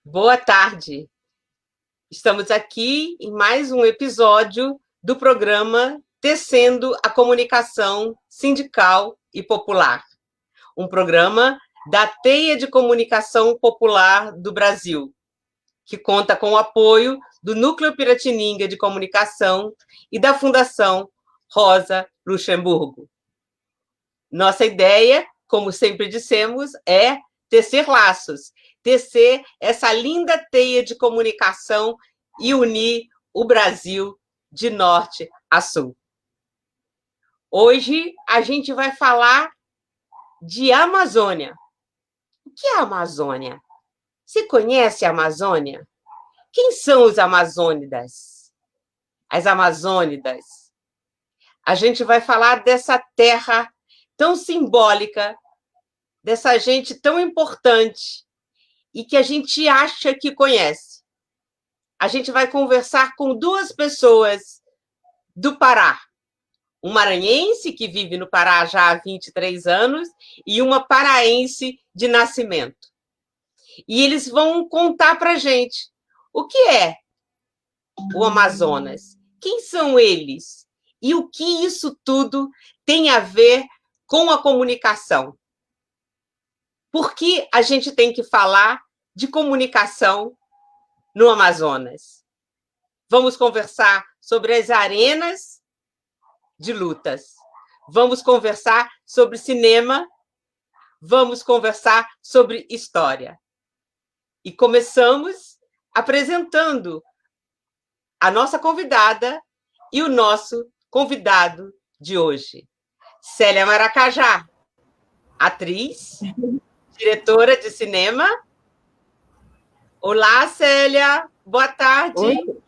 Boa tarde. Estamos aqui em mais um episódio do programa Tecendo a Comunicação Sindical e Popular, um programa da Teia de Comunicação Popular do Brasil, que conta com o apoio do Núcleo Piratininga de Comunicação e da Fundação Rosa Luxemburgo. Nossa ideia, como sempre dissemos, é tecer laços, tecer essa linda teia de comunicação e unir o Brasil de norte a sul. Hoje a gente vai falar de Amazônia. O que é a Amazônia? Você conhece a Amazônia? Quem são os amazônidas? As amazônidas. A gente vai falar dessa terra tão simbólica, dessa gente tão importante e que a gente acha que conhece. A gente vai conversar com duas pessoas do Pará. Um maranhense que vive no Pará já há 23 anos e uma paraense de nascimento. E eles vão contar para a gente o que é o Amazonas, quem são eles e o que isso tudo tem a ver com a comunicação. Por que a gente tem que falar de comunicação no Amazonas? Vamos conversar sobre as arenas de lutas. Vamos conversar sobre cinema. Vamos conversar sobre história. E começamos apresentando a nossa convidada e o nosso convidado de hoje. Célia Maracajá, atriz, diretora de cinema. Olá, Célia. Boa tarde. Oi.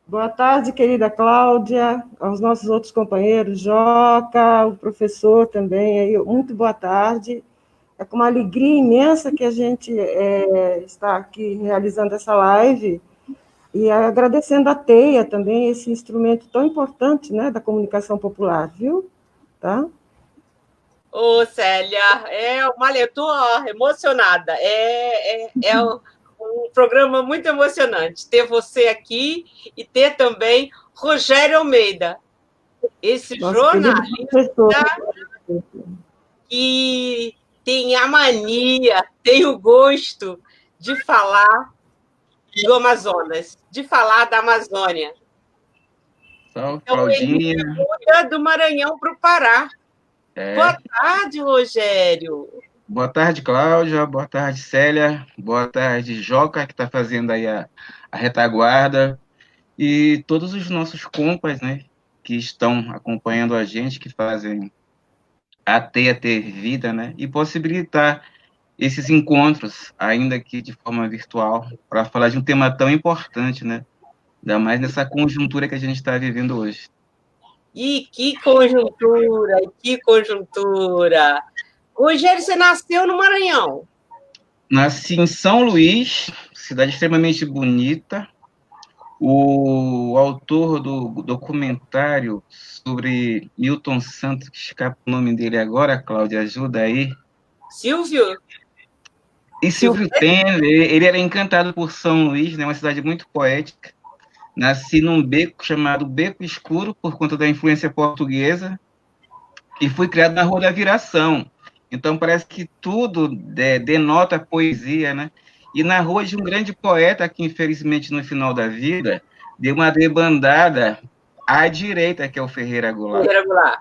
Boa tarde, querida Cláudia, aos nossos outros companheiros, Joca, o professor também. Muito boa tarde. É com uma alegria imensa que a gente está aqui realizando essa live e agradecendo a TEIA também, esse instrumento tão importante, né, da comunicação popular, viu? Tá? Ô, Célia, olha, eu estou emocionada. Um programa muito emocionante ter você aqui e ter também Rogério Almeida, esse Nosso querido professor. que tem a mania, tem o gosto de falar do Amazonas, de falar da Amazônia. Salve, Então, Claudinha. ele muda do Maranhão para o Pará. Boa tarde, Rogério. Boa tarde, Cláudia. Boa tarde, Célia. Boa tarde, Joca, que está fazendo aí a retaguarda. E todos os nossos compas, né, que estão acompanhando a gente, que fazem a TEIA ter vida, né, e possibilitar esses encontros, ainda que de forma virtual, para falar de um tema tão importante, né, ainda mais nessa conjuntura que a gente está vivendo hoje. E que conjuntura, que conjuntura. Rogério, você nasceu no Maranhão. Nasci em São Luís, cidade extremamente bonita. O autor do documentário sobre Milton Santos, que escapa o nome dele agora, Cláudia, ajuda aí. Silvio? E Silvio Temer, ele era encantado por São Luís, né, uma cidade muito poética. Nasci num beco chamado Beco Escuro, por conta da influência portuguesa, e fui criado na Rua da Viração. Então parece que tudo denota poesia, né? E na rua de um grande poeta que, infelizmente, no final da vida, deu uma debandada à direita, que é o Ferreira Goulart.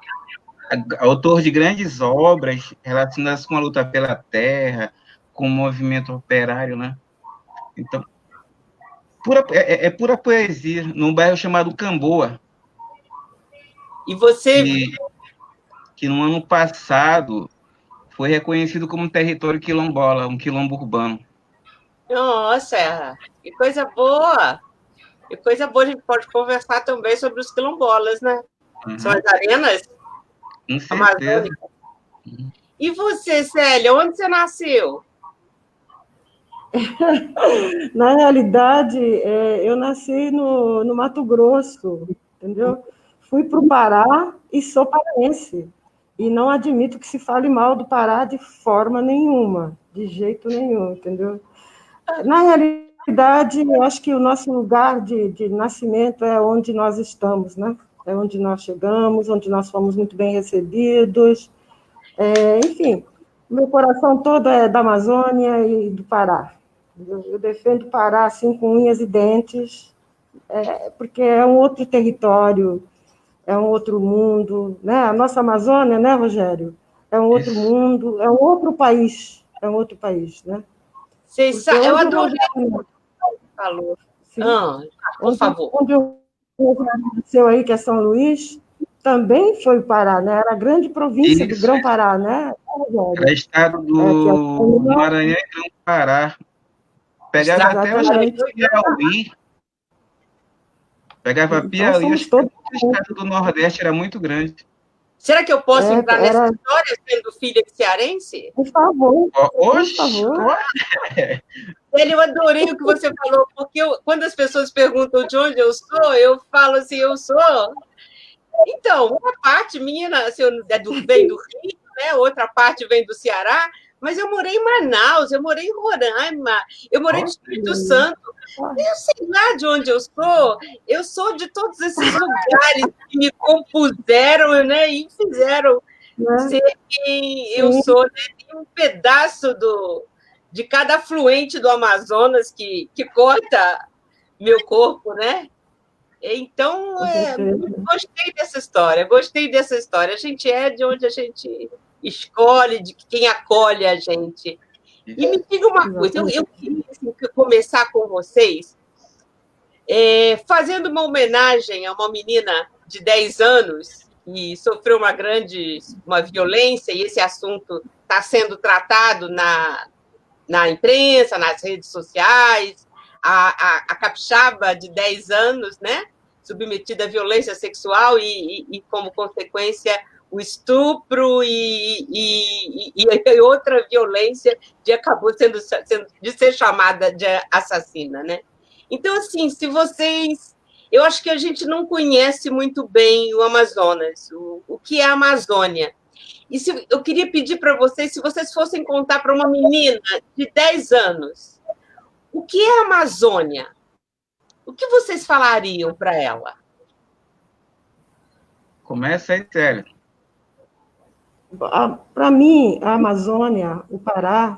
Autor de grandes obras relacionadas com a luta pela terra, com o movimento operário, né? Então, pura poesia, num bairro chamado Camboa. E você... Que no ano passado foi reconhecido como território quilombola, um quilombo urbano. Nossa, que coisa boa! Que coisa boa, a gente pode conversar também sobre os quilombolas, né? Uhum. São as arenas amazônicas. E você, Célia, onde você nasceu? Na realidade, eu nasci no Mato Grosso, entendeu? Fui para o Pará e sou paraense. E não admito que se fale mal do Pará de forma nenhuma, de jeito nenhum, entendeu? Na realidade, verdade, eu acho que o nosso lugar de nascimento é onde nós estamos, né? É onde nós chegamos, onde nós fomos muito bem recebidos. Enfim, meu coração todo é da Amazônia e do Pará. Eu defendo o Pará assim, com unhas e dentes, porque é um outro território, é um outro mundo, né? A nossa Amazônia, né, Rogério? É um outro Isso. mundo, é um outro país, né? Porque Eu onde o adorei Rogério, o que você falou. sim, Ah, por favor. onde o Rogério nasceu aí, que é São Luís, também foi o Pará, né? Era a grande província do Isso. Grão-Pará, né, Era Rogério? estado Que é do Maranhão e Grão-Pará. Pegava até, eu acho que exatamente. Piauí. Pegava Então, Piauí, somos acho que todos. o estado do Nordeste era muito grande. Será que eu posso entrar nessa Era, história sendo filha de cearense? por favor, por Oxe, favor. Eu adorei o que você falou, porque quando as pessoas perguntam de onde eu sou, eu falo assim, eu sou. Então, uma parte minha vem do Rio, né? Outra parte vem do Ceará, mas eu morei em Manaus, eu morei em Roraima, eu morei no Espírito Santo. Eu sei lá de onde eu sou de todos esses lugares que me compuseram, né? E fizeram Né? ser quem eu Sim, sou, né? Tem um pedaço de cada afluente do Amazonas que corta meu corpo, né? Então, com certeza. gostei dessa história. A gente é de onde a gente escolhe, de quem acolhe a gente. E me diga uma coisa, eu Exatamente. queria assim, começar com vocês fazendo uma homenagem a uma menina de 10 anos que sofreu uma violência, e esse assunto está sendo tratado na imprensa, nas redes sociais, a capixaba de 10 anos, né, submetida à violência sexual e como consequência, o estupro e outra violência acabou de ser chamada de assassina, né? Então, assim, se vocês... Eu acho que a gente não conhece muito bem o Amazonas, o que é a Amazônia. Eu queria pedir para vocês, se vocês fossem contar para uma menina de 10 anos, o que é a Amazônia? O que vocês falariam para ela? Começa aí, sério. Para mim, a Amazônia, o Pará,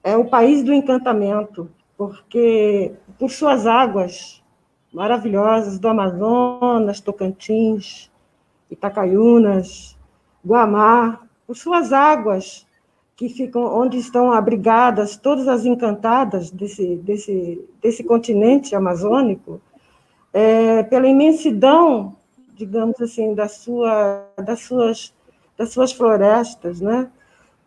é o país do encantamento, porque por suas águas maravilhosas do Amazonas, Tocantins, Itacaiunas, Guamá, por suas águas que ficam onde estão abrigadas todas as encantadas desse continente amazônico, pela imensidão, digamos assim, das suas florestas, né?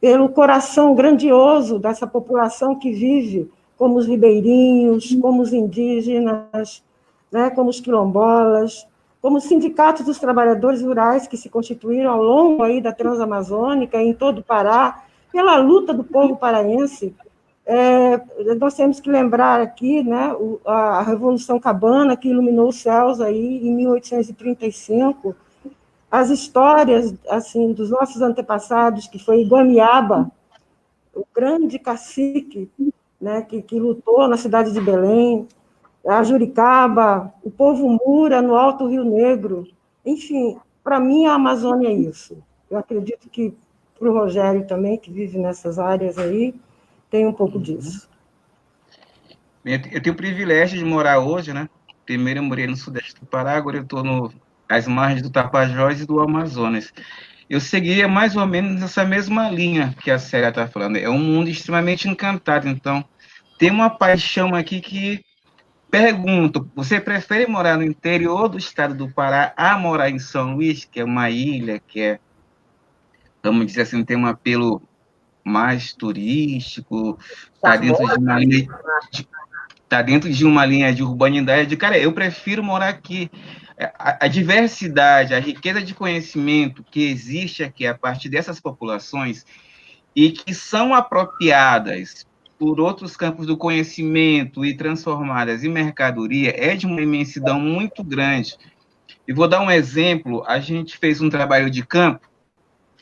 Pelo coração grandioso dessa população que vive, como os ribeirinhos, como os indígenas, né? Como os quilombolas, como os sindicatos dos trabalhadores rurais que se constituíram ao longo aí da Transamazônica, em todo o Pará, pela luta do povo paraense. Nós temos que lembrar aqui, né, a Revolução Cabana, que iluminou os céus aí em 1835, as histórias assim dos nossos antepassados, que foi Guamiaba, o grande cacique, né, que lutou na cidade de Belém, a Juricaba, o povo Mura no Alto Rio Negro. Enfim, para mim a Amazônia é isso. Eu acredito que para o Rogério também, que vive nessas áreas aí, tem um pouco disso. Eu tenho o privilégio de morar hoje, né? Primeiro eu morei no sudeste do Pará, agora eu estou às margens do Tapajós e do Amazonas. Eu seguia mais ou menos essa mesma linha que a Célia está falando. É um mundo extremamente encantado. Então, tem uma paixão aqui que pergunto: você prefere morar no interior do estado do Pará a morar em São Luís, que é uma ilha, que é, vamos dizer assim, tem um apelo mais turístico, está dentro de uma linha está dentro de uma linha de urbanidade, cara, eu prefiro morar aqui. A diversidade, a riqueza de conhecimento que existe aqui a partir dessas populações e que são apropriadas por outros campos do conhecimento e transformadas em mercadoria é de uma imensidão muito grande. E vou dar um exemplo, a gente fez um trabalho de campo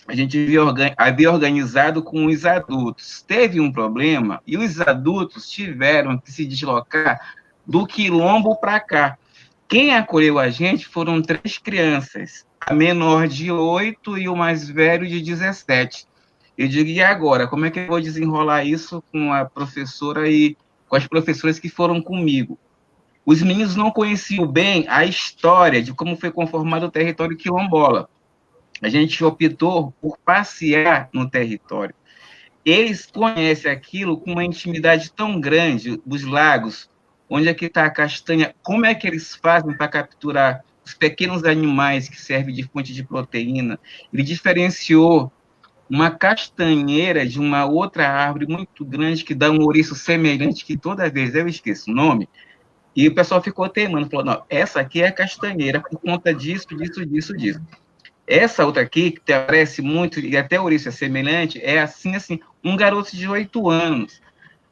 a gente havia organizado com os adultos. Teve um problema e os adultos tiveram que se deslocar do quilombo para cá. Quem acolheu a gente foram 3 crianças, a menor de 8 e o mais velho de 17. Eu digo, e agora? Como é que eu vou desenrolar isso com a professora e com as professoras que foram comigo? Os meninos não conheciam bem a história de como foi conformado o território quilombola. A gente optou por passear no território. Eles conhecem aquilo com uma intimidade tão grande, os lagos, onde é que está a castanha, como é que eles fazem para capturar os pequenos animais que servem de fonte de proteína. Ele diferenciou uma castanheira de uma outra árvore muito grande que dá um ouriço semelhante, que toda vez eu esqueço o nome, e o pessoal ficou teimando, falou, não, essa aqui é a castanheira por conta disso, disso, disso, disso. Essa outra aqui, que parece muito, e até o ouriço é semelhante, é assim, um garoto de 8 anos.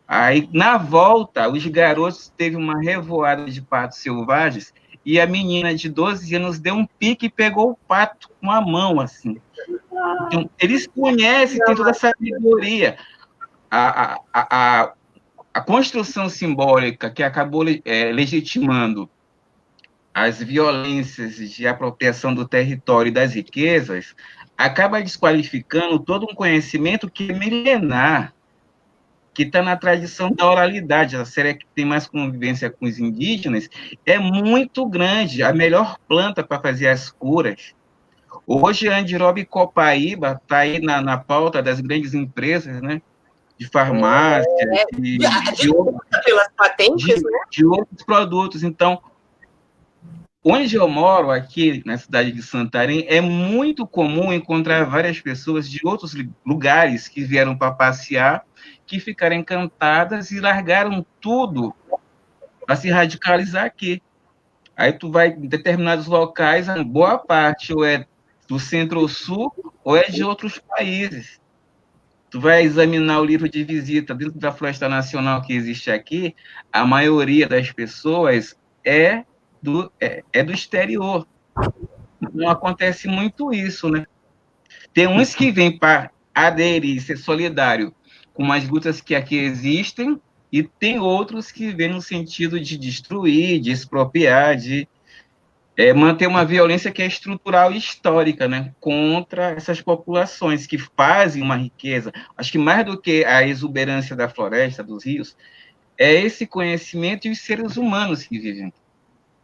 Aí, na volta, os garotos teve uma revoada de patos selvagens e a menina de 12 anos deu um pique e pegou o pato com a mão, assim. Então, eles conhecem, tem toda essa sabedoria. A construção simbólica que acabou legitimando as violências de apropriação do território e das riquezas acaba desqualificando todo um conhecimento que é milenar, que está na tradição da oralidade. A série que tem mais convivência com os indígenas é muito grande, a melhor planta para fazer as curas. Hoje, a Andiroba Copaíba está aí na pauta das grandes empresas, né? De farmácia, pelas patentes, né? de outros produtos. Então, onde eu moro, aqui na cidade de Santarém, é muito comum encontrar várias pessoas de outros lugares que vieram para passear, que ficaram encantadas e largaram tudo para se radicalizar aqui. Aí tu vai em determinados locais, a boa parte ou é do Centro-Sul ou é de outros países. Tu vai examinar o livro de visita dentro da Floresta Nacional que existe aqui, a maioria das pessoas é do exterior. Não acontece muito isso, né? Tem uns que vêm para aderir, ser solidário com as lutas que aqui existem, e tem outros que vêm no sentido de destruir, de expropriar, de manter uma violência que é estrutural e histórica, né, contra essas populações que fazem uma riqueza. Acho que mais do que a exuberância da floresta, dos rios, é esse conhecimento e os seres humanos que vivem.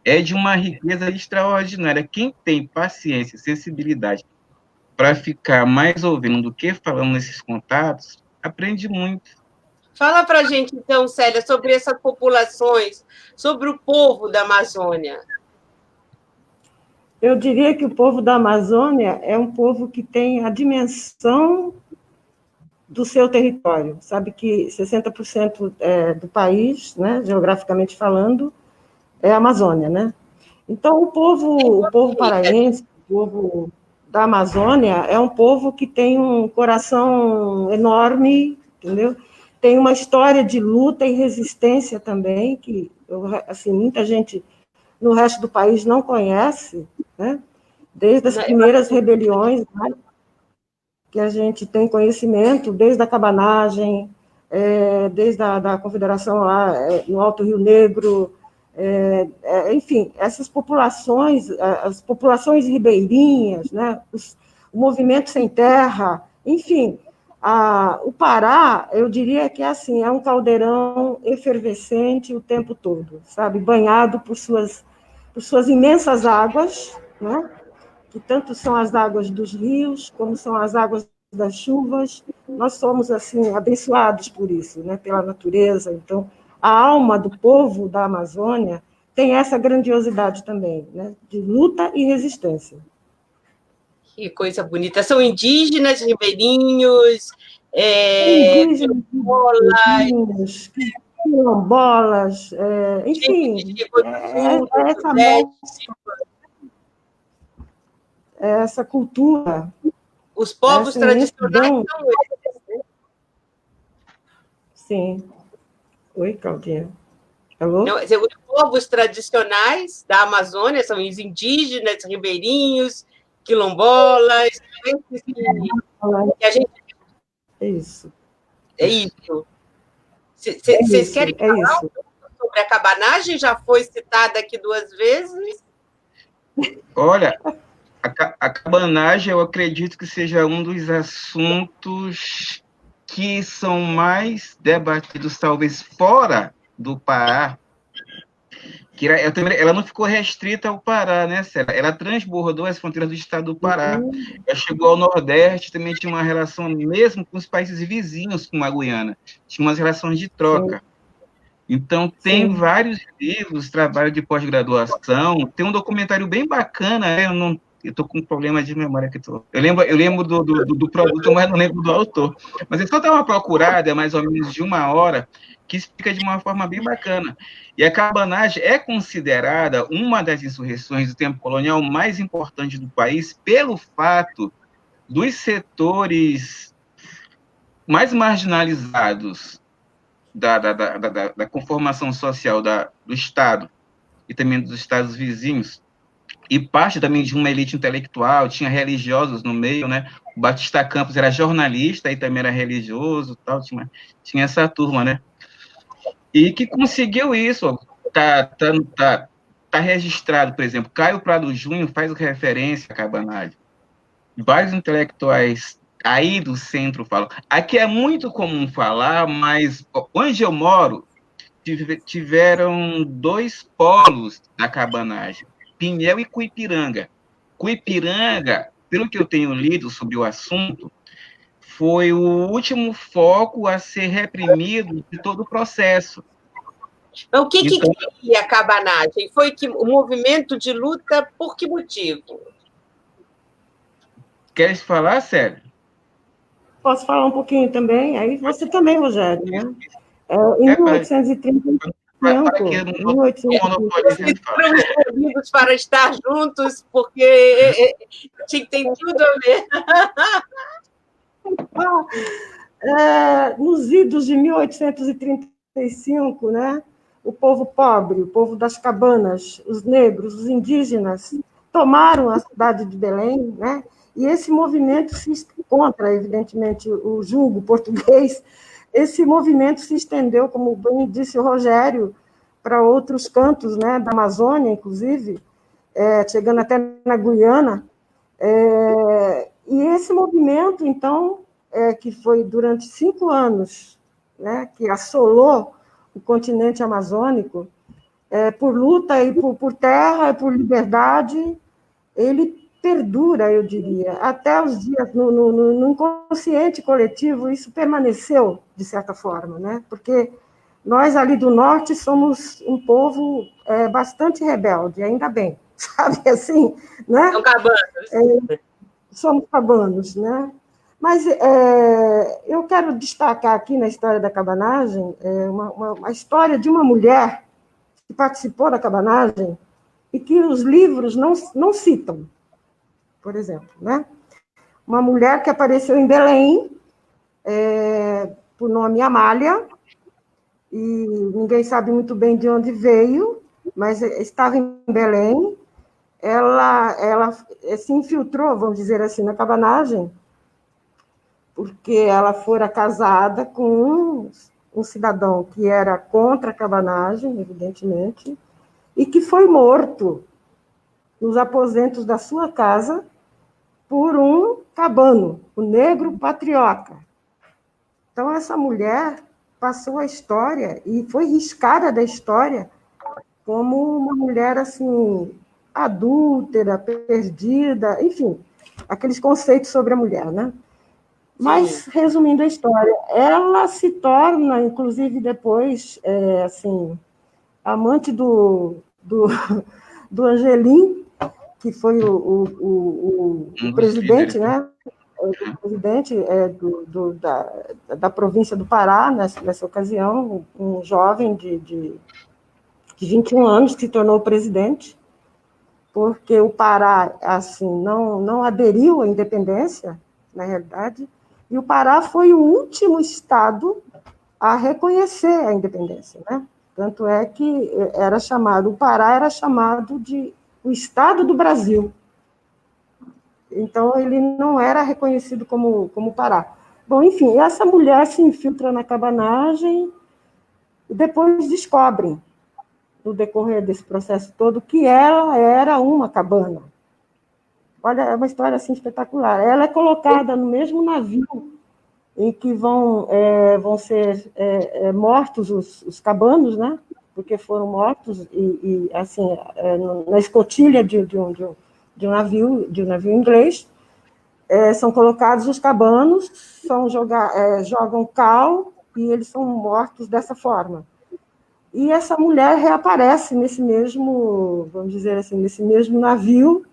É de uma riqueza extraordinária. Quem tem paciência, sensibilidade para ficar mais ouvindo do que falando nesses contatos, aprende muito. Fala para a gente, então, Célia, sobre essas populações, sobre o povo da Amazônia. Eu diria que o povo da Amazônia é um povo que tem a dimensão do seu território. Sabe que 60% do país, né, geograficamente falando, é a Amazônia, né? Então, o povo paraense, o povo da Amazônia, é um povo que tem um coração enorme, entendeu? Tem uma história de luta e resistência também, que assim, muita gente no resto do país não conhece, né? Desde as primeiras rebeliões, né, que a gente tem conhecimento, desde a cabanagem, desde a da Confederação lá no Alto Rio Negro, enfim, essas populações, as populações ribeirinhas, né, o movimento sem terra, enfim, o Pará, eu diria que assim, é um caldeirão efervescente o tempo todo, sabe, banhado por suas imensas águas, né, que tanto são as águas dos rios, como são as águas das chuvas. Nós somos, assim, abençoados por isso, né, pela natureza. Então, a alma do povo da Amazônia tem essa grandiosidade também, né, de luta e resistência. Que coisa bonita. São indígenas, ribeirinhos, indígenas, quilombolas, enfim, essa cultura. Os povos tradicionais são esses, né? Sim. Oi, Claudinha. Alô? Não, os povos tradicionais da Amazônia são os indígenas, ribeirinhos, quilombolas, que a gente... É isso. É isso. É Vocês isso, querem é falar isso. um pouco sobre a cabanagem? Já foi citada aqui 2 vezes. Olha, a cabanagem, eu acredito que seja um dos assuntos que são mais debatidos, talvez, fora do Pará, que ela não ficou restrita ao Pará, né, Célia? Ela transbordou as fronteiras do estado do Pará. Ela chegou ao Nordeste, também tinha uma relação mesmo com os países vizinhos com a Guiana. Tinha umas relações de troca. Sim. Então, tem Sim. vários livros, trabalho de pós-graduação, tem um documentário bem bacana, eu estou com um problema de memória aqui. Eu lembro do produto, mas não lembro do autor. Mas eu só dar uma procurada, é mais ou menos de 1 hora, que explica de uma forma bem bacana. E a cabanagem é considerada uma das insurreições do tempo colonial mais importantes do país pelo fato dos setores mais marginalizados da conformação social do Estado e também dos estados vizinhos, e parte também de uma elite intelectual, tinha religiosos no meio, né? O Batista Campos era jornalista e também era religioso, tal, tinha essa turma, né? E que conseguiu isso, tá registrado, por exemplo, Caio Prado Júnior faz referência à cabanagem. Vários intelectuais aí do centro falam. Aqui é muito comum falar, mas onde eu moro, tiveram 2 polos da cabanagem, Pinhel e Cuipiranga. Cuipiranga, pelo que eu tenho lido sobre o assunto, foi o último foco a ser reprimido de todo o processo. Então, o que Então, queria a cabanagem? Foi o movimento de luta por que motivo? queres falar, Sérgio? Posso falar um pouquinho também? Aí você também, Rogério, né? Em Para 1835, que eu não 1835, monopolize a fala. Foram escolhidos para estar juntos, porque tem tudo a ver. nos idos de 1835, né? O povo pobre, o povo das cabanas, os negros, os indígenas, tomaram a cidade de Belém, né? E esse movimento se contra, evidentemente, o jugo português. Esse movimento se estendeu, como bem disse o Rogério, para outros cantos, né, da Amazônia, inclusive, chegando até na Guiana. E esse movimento, então, que foi durante 5 anos, né, que assolou o continente amazônico, por luta e por terra e por liberdade, ele perdura, eu diria, até os dias, no inconsciente coletivo, isso permaneceu, de certa forma, né? Porque nós ali do norte somos um povo bastante rebelde, ainda bem, sabe assim, né? São cabanas. Somos cabanos, né? Mas eu quero destacar aqui na história da cabanagem uma história de uma mulher que participou da cabanagem e que os livros não citam, por exemplo, né? Uma mulher que apareceu em Belém, por nome Amália, e ninguém sabe muito bem de onde veio, mas estava em Belém. Ela se infiltrou, vamos dizer assim, na cabanagem, porque ela fora casada com um cidadão que era contra a cabanagem, evidentemente, e que foi morto nos aposentos da sua casa por um cabano, o negro patriota. Então, essa mulher passou a história e foi riscada da história como uma mulher, assim, adúltera, perdida, enfim, aqueles conceitos sobre a mulher, né? Mas, resumindo a história, ela se torna, inclusive, depois, assim, amante do Angelim, que foi o presidente, né? O presidente da província do Pará, nessa ocasião, um jovem de 21 anos que se tornou presidente, porque o Pará, assim, não aderiu à independência, na realidade, e o Pará foi o último estado a reconhecer a independência, né? Tanto é que o Pará era chamado de o Estado do Brasil. Então, ele não era reconhecido como Pará. Bom, enfim, essa mulher se infiltra na cabanagem e depois descobrem, no decorrer desse processo todo, que ela era uma cabana. Olha, é uma história assim, espetacular. Ela é colocada no mesmo navio em que vão ser mortos os cabanos, né? Porque foram mortos assim, na escotilha de um navio inglês. São colocados os cabanos, jogam cal e eles são mortos dessa forma. E essa mulher reaparece nesse mesmo, vamos dizer assim, nesse mesmo navio,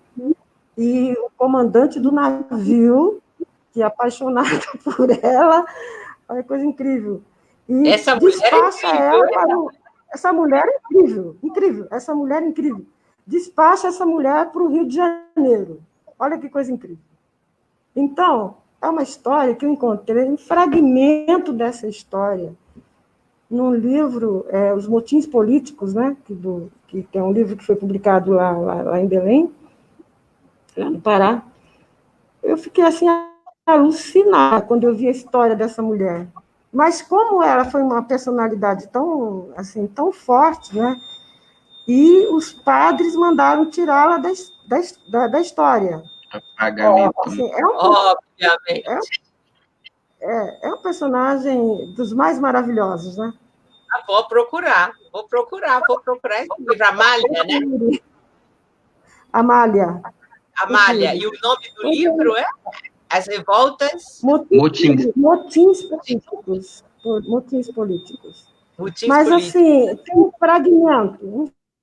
e o comandante do navio, que é apaixonado por ela, olha, coisa incrível. E Essa mulher é despacha incrível, ela para o... Essa mulher é incrível, incrível, essa mulher é incrível. Despacha essa mulher para o Rio de Janeiro. Olha que coisa incrível. Então, é uma história que eu encontrei, um fragmento dessa história, num livro, Os Motins Políticos, né? Que tem um livro que foi publicado lá em Belém, lá no Pará. Eu fiquei assim, alucinada quando eu vi a história dessa mulher. Mas como ela foi uma personalidade tão, assim, tão forte, né? E os padres mandaram tirá-la da história. Apagamento. Assim, obviamente. É um personagem dos mais maravilhosos, né? Vou procurar esse livro. Amália, né? Amália. Amália. E o nome do livro é As Revoltas... Motins. Motins políticos. Motins políticos. Motins Mas, políticos. assim, tem um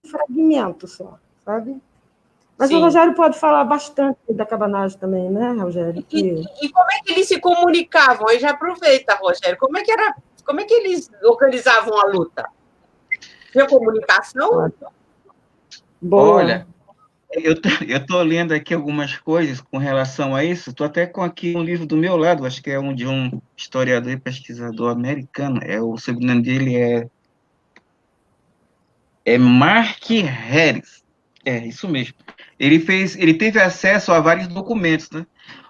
fragmento só, sabe? Mas Sim. o Rogério pode falar bastante da cabanagem também, né, Rogério? E como é que eles se comunicavam? Aí já aproveita, Rogério. Como é que eles organizavam a luta? Tinha comunicação? Boa. Olha, eu estou lendo aqui algumas coisas com relação a isso. Estou até com aqui um livro do meu lado, acho que é de um historiador e pesquisador americano. O sobrenome dele é Mark Harris. É, isso mesmo. Ele teve acesso a vários documentos, né?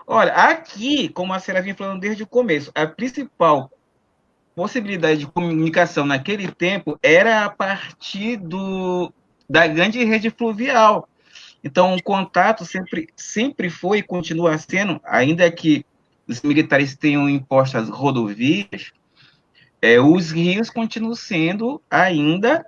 Olha, aqui, como a senhora vinha falando desde o começo, a principal possibilidade de comunicação naquele tempo era a partir da grande rede fluvial. Então, o contato sempre foi e continua sendo, ainda que os militares tenham imposto as rodovias, os rios continuam sendo ainda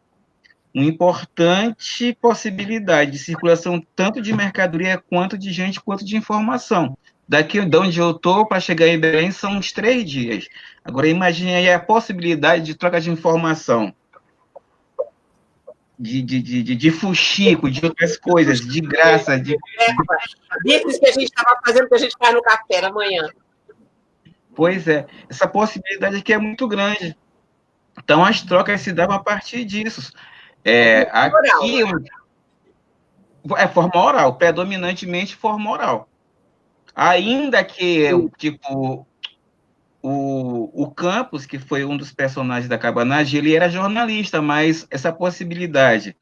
uma importante possibilidade de circulação tanto de mercadoria quanto de gente, quanto de informação. Daqui de onde eu estou para chegar em Belém são uns 3 dias. Agora imagine aí a possibilidade de troca de informação, de fuxico, de outras coisas, de graça. Desses que a gente estava fazendo, que a gente faz no café da manhã. Pois é, essa possibilidade aqui é muito grande. Então as trocas se davam a partir disso. Aqui é forma oral, predominantemente forma oral. Ainda que, tipo, o Campos, que foi um dos personagens da cabanagem, ele era jornalista, mas essa possibilidade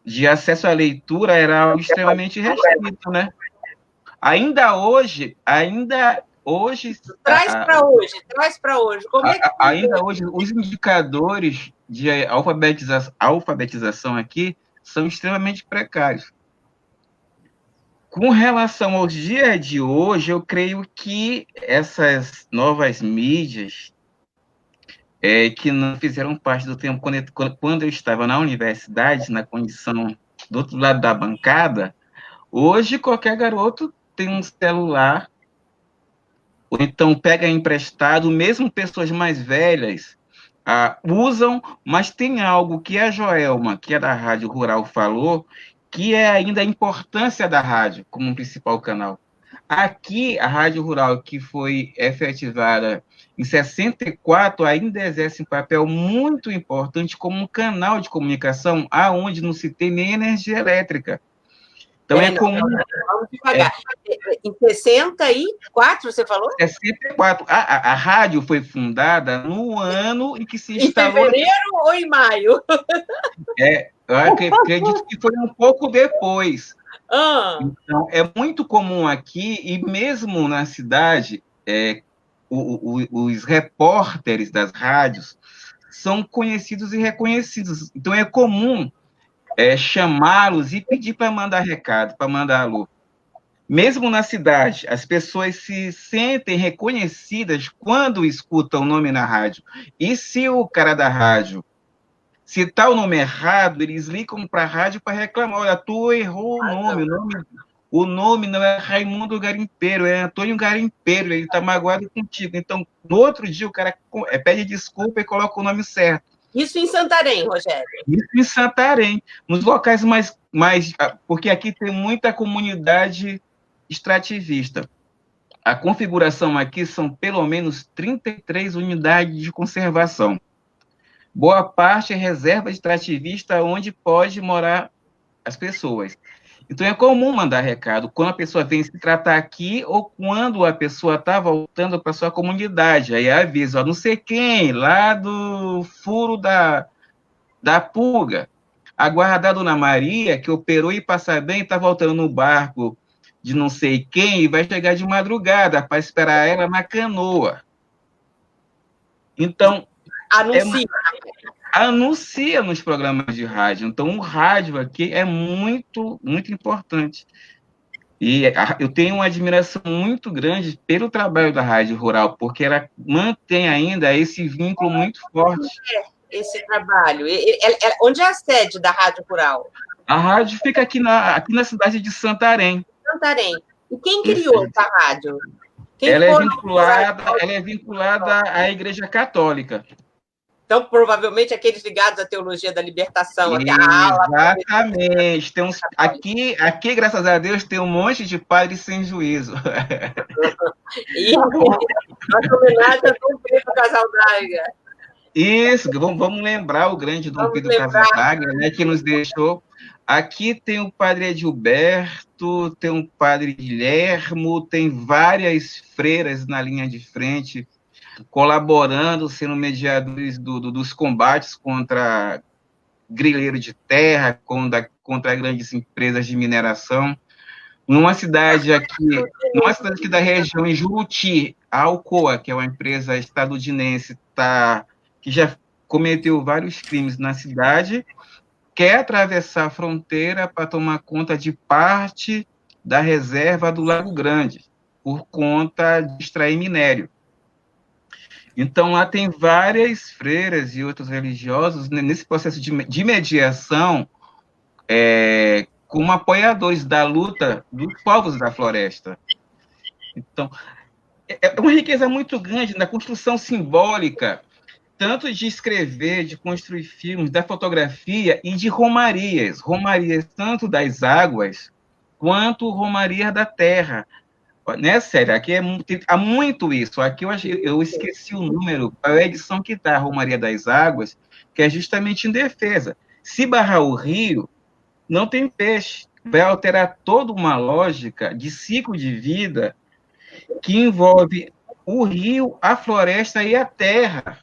de acesso à leitura era algo extremamente restrito, né? Ainda hoje... Traz para hoje. Como é que... Ainda hoje, os indicadores de alfabetização aqui são extremamente precários. Com relação aos dias de hoje, eu creio que essas novas mídias, que não fizeram parte do tempo quando eu estava na universidade, na condição do outro lado da bancada, hoje qualquer garoto tem um celular, ou então pega emprestado, mesmo pessoas mais velhas usam, mas tem algo que a Joelma, que é da Rádio Rural, falou, que é ainda a importância da rádio como um principal canal. Aqui, a Rádio Rural, que foi efetivada em 64, ainda exerce um papel muito importante como um canal de comunicação, aonde não se tem nem energia elétrica. Então, comum... Vamos devagar. Em 64, você falou? 64. A rádio foi fundada no ano em que se instalou... Em fevereiro ou em maio? Eu acredito que foi um pouco depois. Ah, Então, é muito comum aqui, e mesmo na cidade, os repórteres das rádios são conhecidos e reconhecidos. Então, é comum chamá-los e pedir para mandar recado, para mandar alô. Mesmo na cidade, as pessoas se sentem reconhecidas quando escutam o nome na rádio. E se o cara da rádio citar o nome errado, eles ligam para a rádio para reclamar: olha, tu errou o nome não é Raimundo Garimpeiro, é Antônio Garimpeiro, ele está magoado contigo. Então, no outro dia, o cara pede desculpa e coloca o nome certo. isso em Santarém, Rogério. Isso em Santarém, nos locais mais. Porque aqui tem muita comunidade extrativista. A configuração aqui são pelo menos 33 unidades de conservação. Boa parte é reserva extrativista onde pode morar as pessoas. Então, é comum mandar recado quando a pessoa vem se tratar aqui ou quando a pessoa está voltando para sua comunidade. Aí avisa, não sei quem, lá do furo da pulga. Aguardar a Dona Maria, que operou e passa bem, está voltando no barco de não sei quem e vai chegar de madrugada para esperar ela na canoa. Então, anuncia nos programas de rádio. Então, o rádio aqui é muito, muito importante. E eu tenho uma admiração muito grande pelo trabalho da Rádio Rural, porque ela mantém ainda esse vínculo muito forte. Esse trabalho. Onde é a sede da Rádio Rural? A rádio fica aqui na cidade de Santarém. Santarém. E quem criou essa rádio? Ela é vinculada à Igreja Católica. Então, provavelmente, aqueles ligados à teologia da libertação. Exatamente. Aqui, graças a Deus, tem um monte de padre sem juízo. E nossa homenagem a Dom Pedro Casaldáliga. Isso, vamos lembrar o grande Dom Pedro Casaldáliga, né, que nos deixou. Aqui tem o padre Edilberto, tem o padre Guilhermo, tem várias freiras na linha de frente, colaborando, sendo mediadores dos combates contra grileiro de terra, contra grandes empresas de mineração. Numa cidade aqui da região, em Juruti, a Alcoa, que é uma empresa estadunidense, que já cometeu vários crimes na cidade, quer atravessar a fronteira para tomar conta de parte da reserva do Lago Grande, por conta de extrair minério. Então, lá tem várias freiras e outros religiosos nesse processo de mediação, como apoiadores da luta dos povos da floresta. Então, é uma riqueza muito grande na construção simbólica, tanto de escrever, de construir filmes, da fotografia e de romarias. Romarias tanto das águas, quanto romarias da terra. Né, sério, aqui há muito isso. Aqui eu esqueci o número, a edição que está a Romaria das Águas, que é justamente em defesa. Se barrar o rio, não tem peixe. Vai alterar toda uma lógica de ciclo de vida que envolve o rio, a floresta e a terra.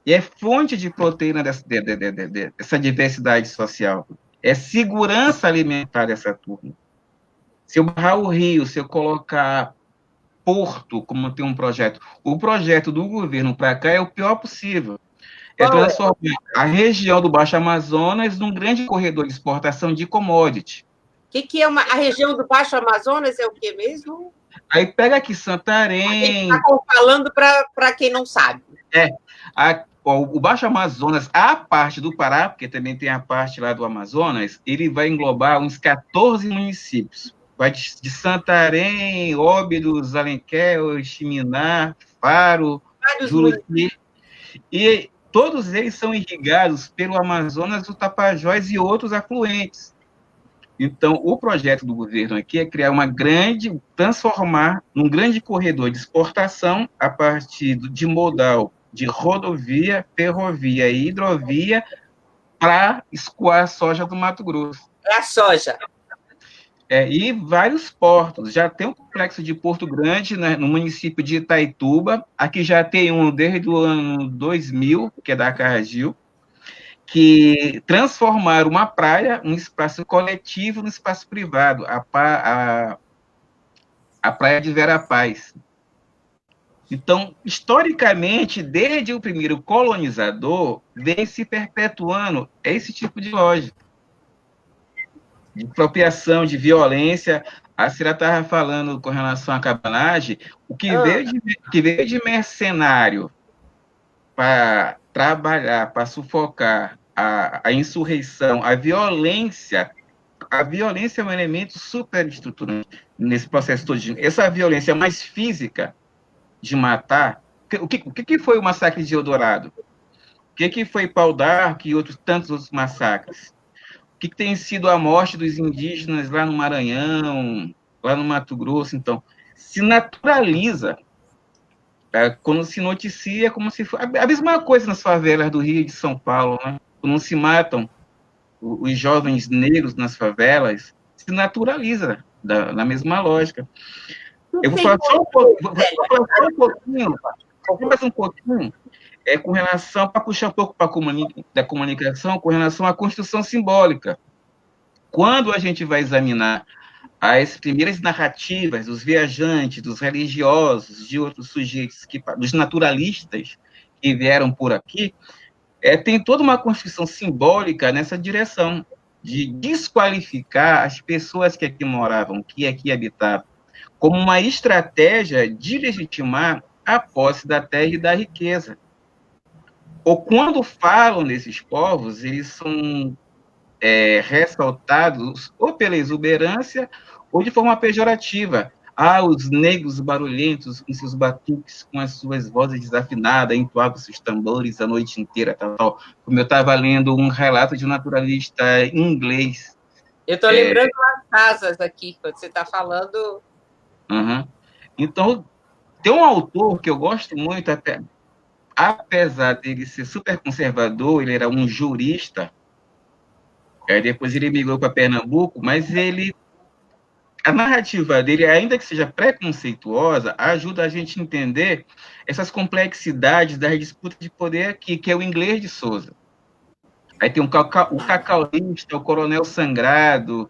E é fonte de proteína dessa diversidade social. É segurança alimentar dessa turma. Se eu barrar o rio, se eu colocar porto, como tem um projeto, o projeto do governo para cá é o pior possível. É transformar a região do Baixo Amazonas num grande corredor de exportação de commodity. O que é a região do Baixo Amazonas? É o que mesmo? Aí pega aqui Santarém. Está falando para quem não sabe. O Baixo Amazonas, a parte do Pará, porque também tem a parte lá do Amazonas, ele vai englobar uns 14 municípios. Vai de Santarém, Óbidos, Alenquer, Chiminá, Faro, Juruti. E todos eles são irrigados pelo Amazonas, o Tapajós e outros afluentes. Então, o projeto do governo aqui é criar transformar num grande corredor de exportação a partir de modal de rodovia, ferrovia e hidrovia para escoar a soja do Mato Grosso. É a soja. E vários portos. Já tem um complexo de Porto Grande, né, no município de Itaituba. Aqui já tem um desde o ano 2000, que é da Cargill. que transformaram uma praia, um espaço coletivo, no espaço privado, a Praia de Vera Paz. Então, historicamente, desde o primeiro colonizador, vem se perpetuando esse tipo de lógica, de apropriação, de violência. A Cira estava falando com relação à cabanagem, o que veio de mercenário para trabalhar, para sufocar a insurreição, a violência é um elemento super estruturante nesse processo todo. Essa violência mais física de matar. O que foi o massacre de Eldorado? O que foi Pau d'Arco e tantos outros massacres? O que tem sido a morte dos indígenas lá no Maranhão, lá no Mato Grosso? Então, se naturaliza. Quando se noticia, como se fosse a mesma coisa nas favelas do Rio e de São Paulo, né? Quando se matam os jovens negros nas favelas, se naturaliza na mesma lógica. Eu vou falar só um pouquinho, com relação, para puxar um pouco da comunicação, com relação à construção simbólica. Quando a gente vai examinar as primeiras narrativas dos viajantes, dos religiosos, de outros sujeitos, dos naturalistas que vieram por aqui, tem toda uma construção simbólica nessa direção, de desqualificar as pessoas que aqui moravam, que aqui habitavam, como uma estratégia de legitimar a posse da terra e da riqueza. Ou quando falam desses povos, eles são ressaltados ou pela exuberância ou de forma pejorativa. Os negros barulhentos com seus batuques, com as suas vozes desafinadas, entoavam seus tambores a noite inteira, tal. Como eu estava lendo um relato de um naturalista inglês. Eu estou lembrando das casas aqui, quando você está falando. Uhum. Então, tem um autor que eu gosto muito, apesar dele ser super conservador, ele era um jurista, depois ele migrou para Pernambuco, mas a narrativa dele, ainda que seja preconceituosa, ajuda a gente a entender essas complexidades das disputas de poder aqui, que é o Inglês de Souza. Aí tem o Cacaulista, o Coronel Sangrado,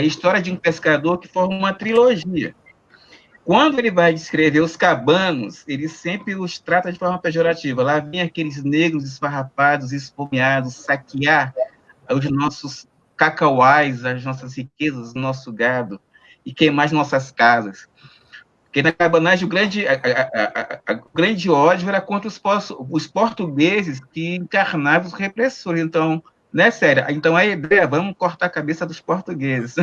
História de um Pescador, que forma uma trilogia. Quando ele vai descrever os cabanos, ele sempre os trata de forma pejorativa. Lá vem aqueles negros esfarrapados, esfomeados, saquear os nossos cacauais, as nossas riquezas, o nosso gado, e queimar as nossas casas. Porque na cabanagem o grande ódio era contra os portugueses que encarnavam os repressores. Então, né, sério? Então a ideia, vamos cortar a cabeça dos portugueses.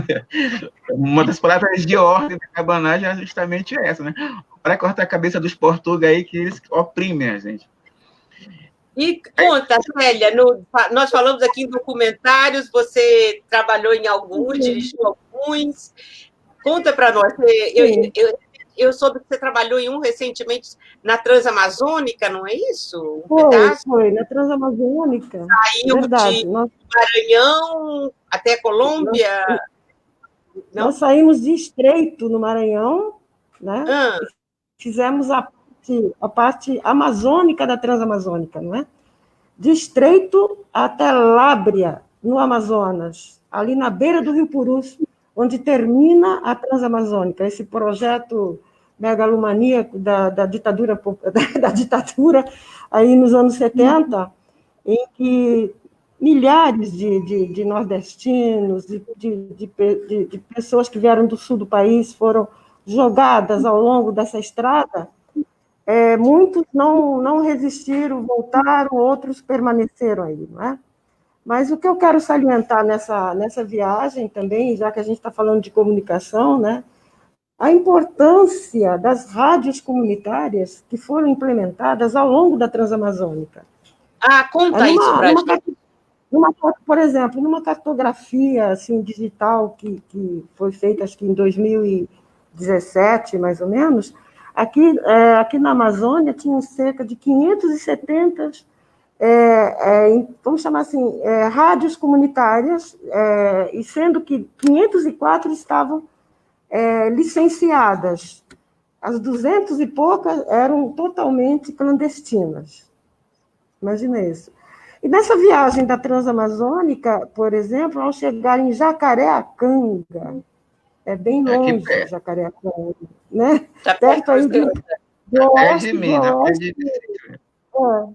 Uma das palavras de ordem da cabanagem é justamente essa, né? Para cortar a cabeça dos portugueses aí, que eles oprimem a gente. E conta, Célia, nós falamos aqui em documentários, você trabalhou em alguns, dirigiu alguns. Conta para nós. Eu soube que você trabalhou em um recentemente na Transamazônica, não é isso? Foi, na Transamazônica. Saiu de Maranhão até Colômbia. Nós saímos de Estreito, no Maranhão, né? Fizemos a parte amazônica da Transamazônica, não é? De Estreito até Lábrea, no Amazonas, ali na beira do Rio Purus, onde termina a Transamazônica, esse projeto megalomaníaco da ditadura aí nos anos 70, em que milhares de nordestinos, de pessoas que vieram do sul do país foram jogadas ao longo dessa estrada. Muitos não resistiram, voltaram, outros permaneceram aí, não é? Mas o que eu quero salientar nessa viagem também, já que a gente está falando de comunicação, né, a importância das rádios comunitárias que foram implementadas ao longo da Transamazônica. Conta isso para a gente. Por exemplo, numa cartografia assim, digital que foi feita, acho que em 2017, mais ou menos, aqui na Amazônia tinham cerca de 570, vamos chamar assim, rádios comunitárias, e sendo que 504 estavam licenciadas. As 200 e poucas eram totalmente clandestinas. Imagina isso. E nessa viagem da Transamazônica, por exemplo, ao chegar em Jacareacanga, é bem Aqui longe perto. Jacareacanga, né? Tá Perto aí do Perto de oeste, mim, dá perto de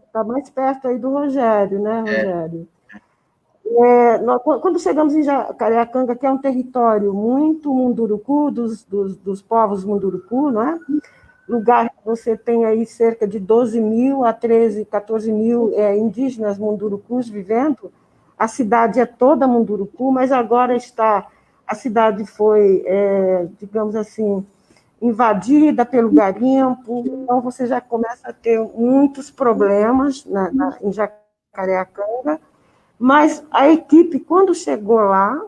está mais perto aí do Rogério, né, é, Rogério? Quando chegamos em Jacareacanga, que é um território muito munduruku, dos povos munduruku, não é? Lugar que você tem aí cerca de 12 mil a 13, 14 mil indígenas mundurucus vivendo. A cidade é toda munduruku, mas agora a cidade foi, digamos assim, invadida pelo garimpo, então você já começa a ter muitos problemas em Jacareacanga, mas a equipe, quando chegou lá,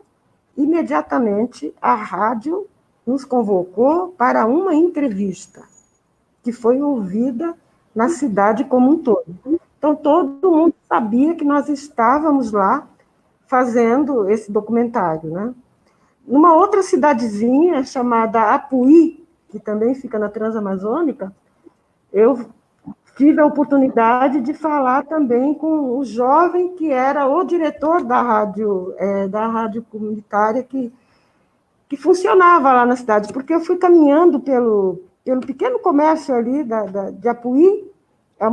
imediatamente a rádio nos convocou para uma entrevista, que foi ouvida na cidade como um todo. Então, todo mundo sabia que nós estávamos lá fazendo esse documentário, né? Numa outra cidadezinha chamada Apuí, que também fica na Transamazônica, eu tive a oportunidade de falar também com o jovem que era o diretor da rádio comunitária que funcionava lá na cidade, porque eu fui caminhando pelo pequeno comércio ali de Apuí, é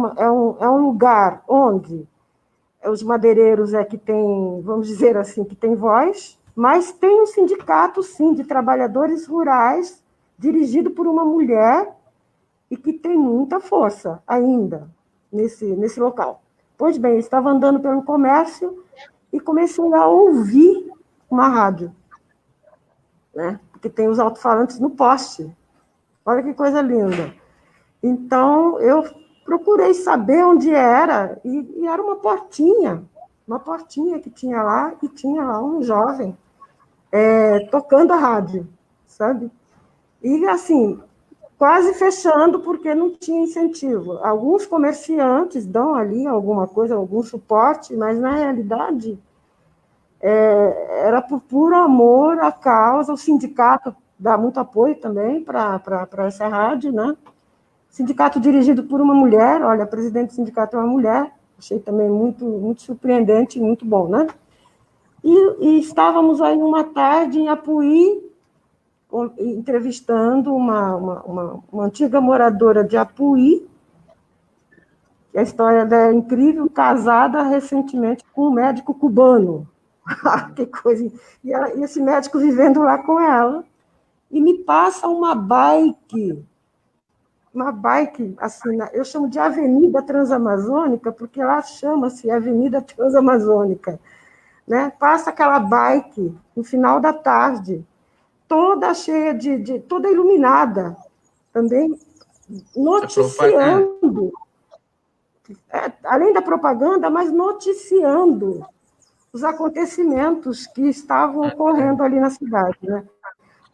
um lugar onde os madeireiros que tem, vamos dizer assim, que tem voz, mas tem um sindicato, sim, de trabalhadores rurais, dirigido por uma mulher e que tem muita força ainda nesse local. Pois bem, eu estava andando pelo comércio e comecei a ouvir uma rádio, né? Porque tem os alto-falantes no poste. Olha que coisa linda. Então, eu procurei saber onde era, e era uma portinha que tinha lá, e tinha lá um jovem tocando a rádio, sabe? E, assim, quase fechando, porque não tinha incentivo. Alguns comerciantes dão ali alguma coisa, algum suporte, mas, na realidade, era por puro amor à causa. O sindicato dá muito apoio também para essa rádio, né? Sindicato dirigido por uma mulher, olha, a presidente do sindicato é uma mulher, achei também muito, muito surpreendente, muito bom, né? E estávamos aí uma tarde em Apuí, entrevistando uma antiga moradora de Apuí, que a história dela é incrível, casada recentemente com um médico cubano. Que coisa! E esse médico vivendo lá com ela, e me passa uma bike, assim, eu chamo de Avenida Transamazônica, porque lá chama-se Avenida Transamazônica, né? Passa aquela bike no final da tarde, toda cheia toda iluminada, também noticiando, além da propaganda, mas noticiando os acontecimentos que estavam ocorrendo ali na cidade, né?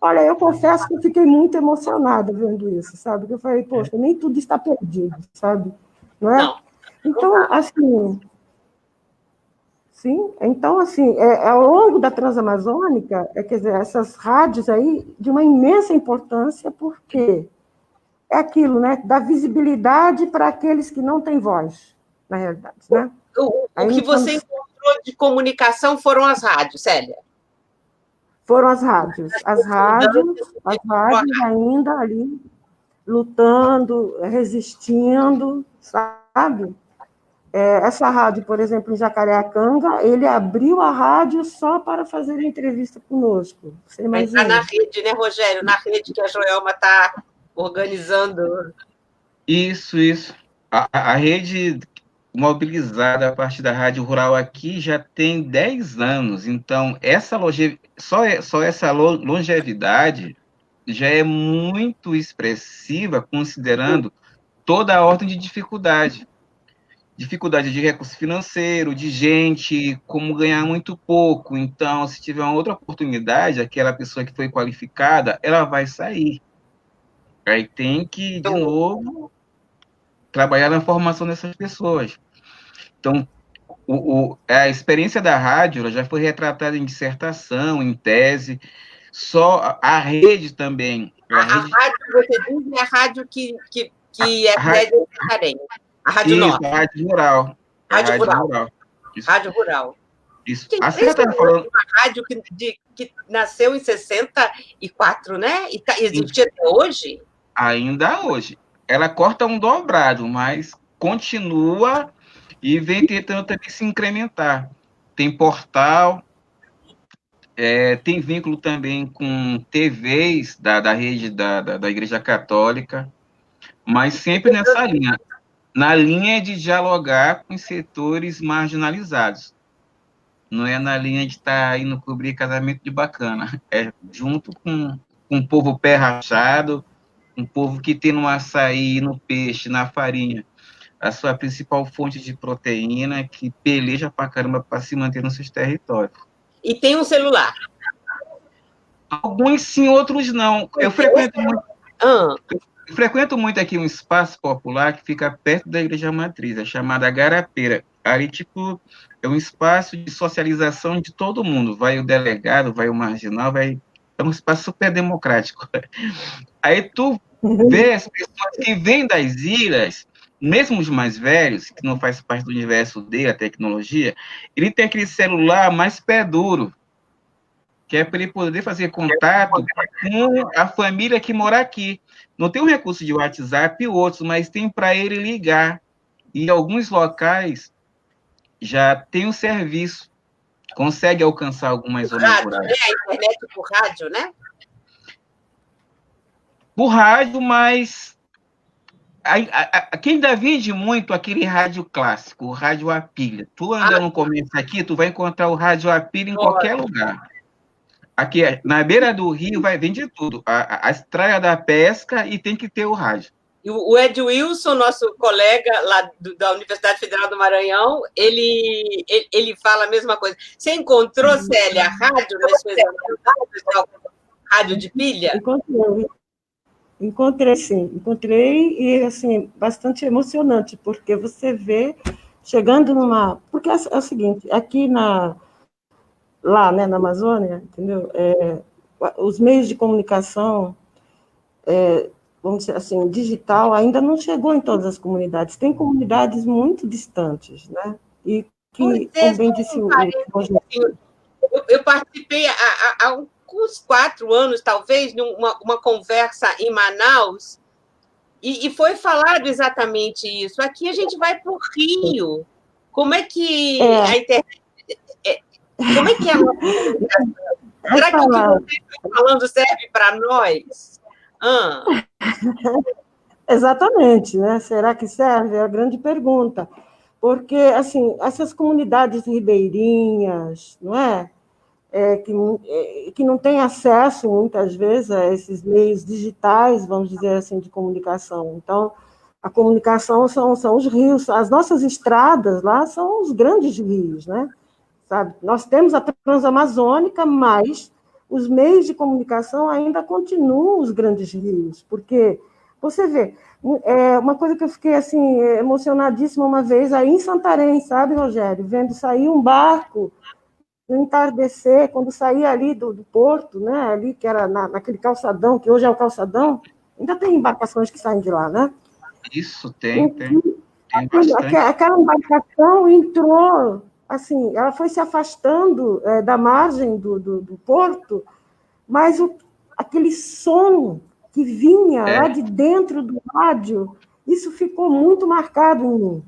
Olha, eu confesso que eu fiquei muito emocionada vendo isso, sabe? Porque eu falei, poxa, nem tudo está perdido, sabe? Não é? Não. Então, assim, sim, então, assim, ao longo da Transamazônica, quer dizer, essas rádios aí, de uma imensa importância, porque é aquilo, né? Da visibilidade para aqueles que não têm voz, na realidade, né? O que você encontrou de comunicação foram as rádios, Célia? Foram as rádios. As rádios ainda ali, lutando, resistindo, sabe? Essa rádio, por exemplo, em Jacareacanga, ele abriu a rádio só para fazer entrevista conosco. Você imagina? Está na rede, né, Rogério? Na rede que a Joelma está organizando. Isso. A rede mobilizada a partir da Rádio Rural aqui já tem 10 anos, então só essa longevidade já é muito expressiva, considerando toda a ordem de dificuldade. Dificuldade de recurso financeiro, de gente, como ganhar muito pouco. Então, se tiver uma outra oportunidade, aquela pessoa que foi qualificada, ela vai sair. Aí tem que, de novo, trabalhar na formação dessas pessoas. Então, a experiência da rádio ela já foi retratada em dissertação, em tese, só a rede também. A rádio, você diz, é a rádio que é sede em Santarém. A Rádio Isso, Norte. a Rádio Rural. Rádio Rural. Rádio rural. Isso. Que A senhora estava falando... uma rádio que nasceu em 64, né? E existe até hoje? Ainda hoje. Ela corta um dobrado, mas continua e vem tentando também se incrementar. Tem portal, tem vínculo também com TVs da rede da Igreja Católica, mas sempre nessa linha, na linha de dialogar com os setores marginalizados. Não é na linha de estar indo cobrir casamento de bacana, é junto com o povo pé rachado, um povo que tem no açaí, no peixe, na farinha, a sua principal fonte de proteína, que peleja pra caramba para se manter nos seus territórios. E tem um celular? Alguns sim, outros não. Eu frequento muito aqui um espaço popular que fica perto da Igreja Matriz, é chamada Garapeira. Ali, tipo, é um espaço de socialização de todo mundo. Vai o delegado, vai o marginal, é um espaço super democrático. Aí tu vê as pessoas que vêm das ilhas, mesmo os mais velhos, que não faz parte do universo dele, a tecnologia, ele tem aquele celular mais pé duro, que é para ele poder fazer contato com a família que mora aqui. Não tem um recurso de WhatsApp e outros, mas tem para ele ligar. E alguns locais já tem um serviço, consegue alcançar algumas zonas rurais. Né? A internet por rádio, né? Por rádio, mas quem ainda vende muito aquele rádio clássico, o rádio a pilha. Tu anda no comércio aqui, tu vai encontrar o rádio a pilha em qualquer lugar. Aqui, na beira do rio, vende tudo. A estrada da pesca e tem que ter o rádio. E o Ed Wilson, nosso colega lá da Universidade Federal do Maranhão, ele fala a mesma coisa. Você encontrou, Célia, a rádio nas suas rádio de pilha? Encontrei, sim. Encontrei e, assim, bastante emocionante, porque você vê chegando numa... Porque é o seguinte, aqui lá, né, na Amazônia, entendeu? Os meios de comunicação, vamos dizer assim, digital, ainda não chegou em todas as comunidades. Tem comunidades muito distantes, né? E que, como bem disse o eu participei há uns 4 anos, talvez, numa conversa em Manaus, e foi falado exatamente isso. Aqui a gente vai para o Rio. Como é que a internet... Como é que é a nossa comunicação? Será que o que vocês estão falando serve para nós? Exatamente, né? Será que serve? É a grande pergunta. Porque, assim, essas comunidades ribeirinhas, não é? Que não têm acesso, muitas vezes, a esses meios digitais, vamos dizer assim, de comunicação. Então, a comunicação são os rios, as nossas estradas lá são os grandes rios, né? Sabe? Nós temos a Transamazônica, mas os meios de comunicação ainda continuam os grandes rios, porque você vê, uma coisa que eu fiquei assim emocionadíssima uma vez aí em Santarém, sabe, Rogério, vendo sair um barco no entardecer, quando saía ali do porto, né, ali que era naquele calçadão, que hoje é o calçadão, ainda tem embarcações que saem de lá, né? Isso, tem bastante. Aquela embarcação entrou, assim, ela foi se afastando da margem do porto, mas aquele som que vinha lá de dentro do rádio, isso ficou muito marcado em mim.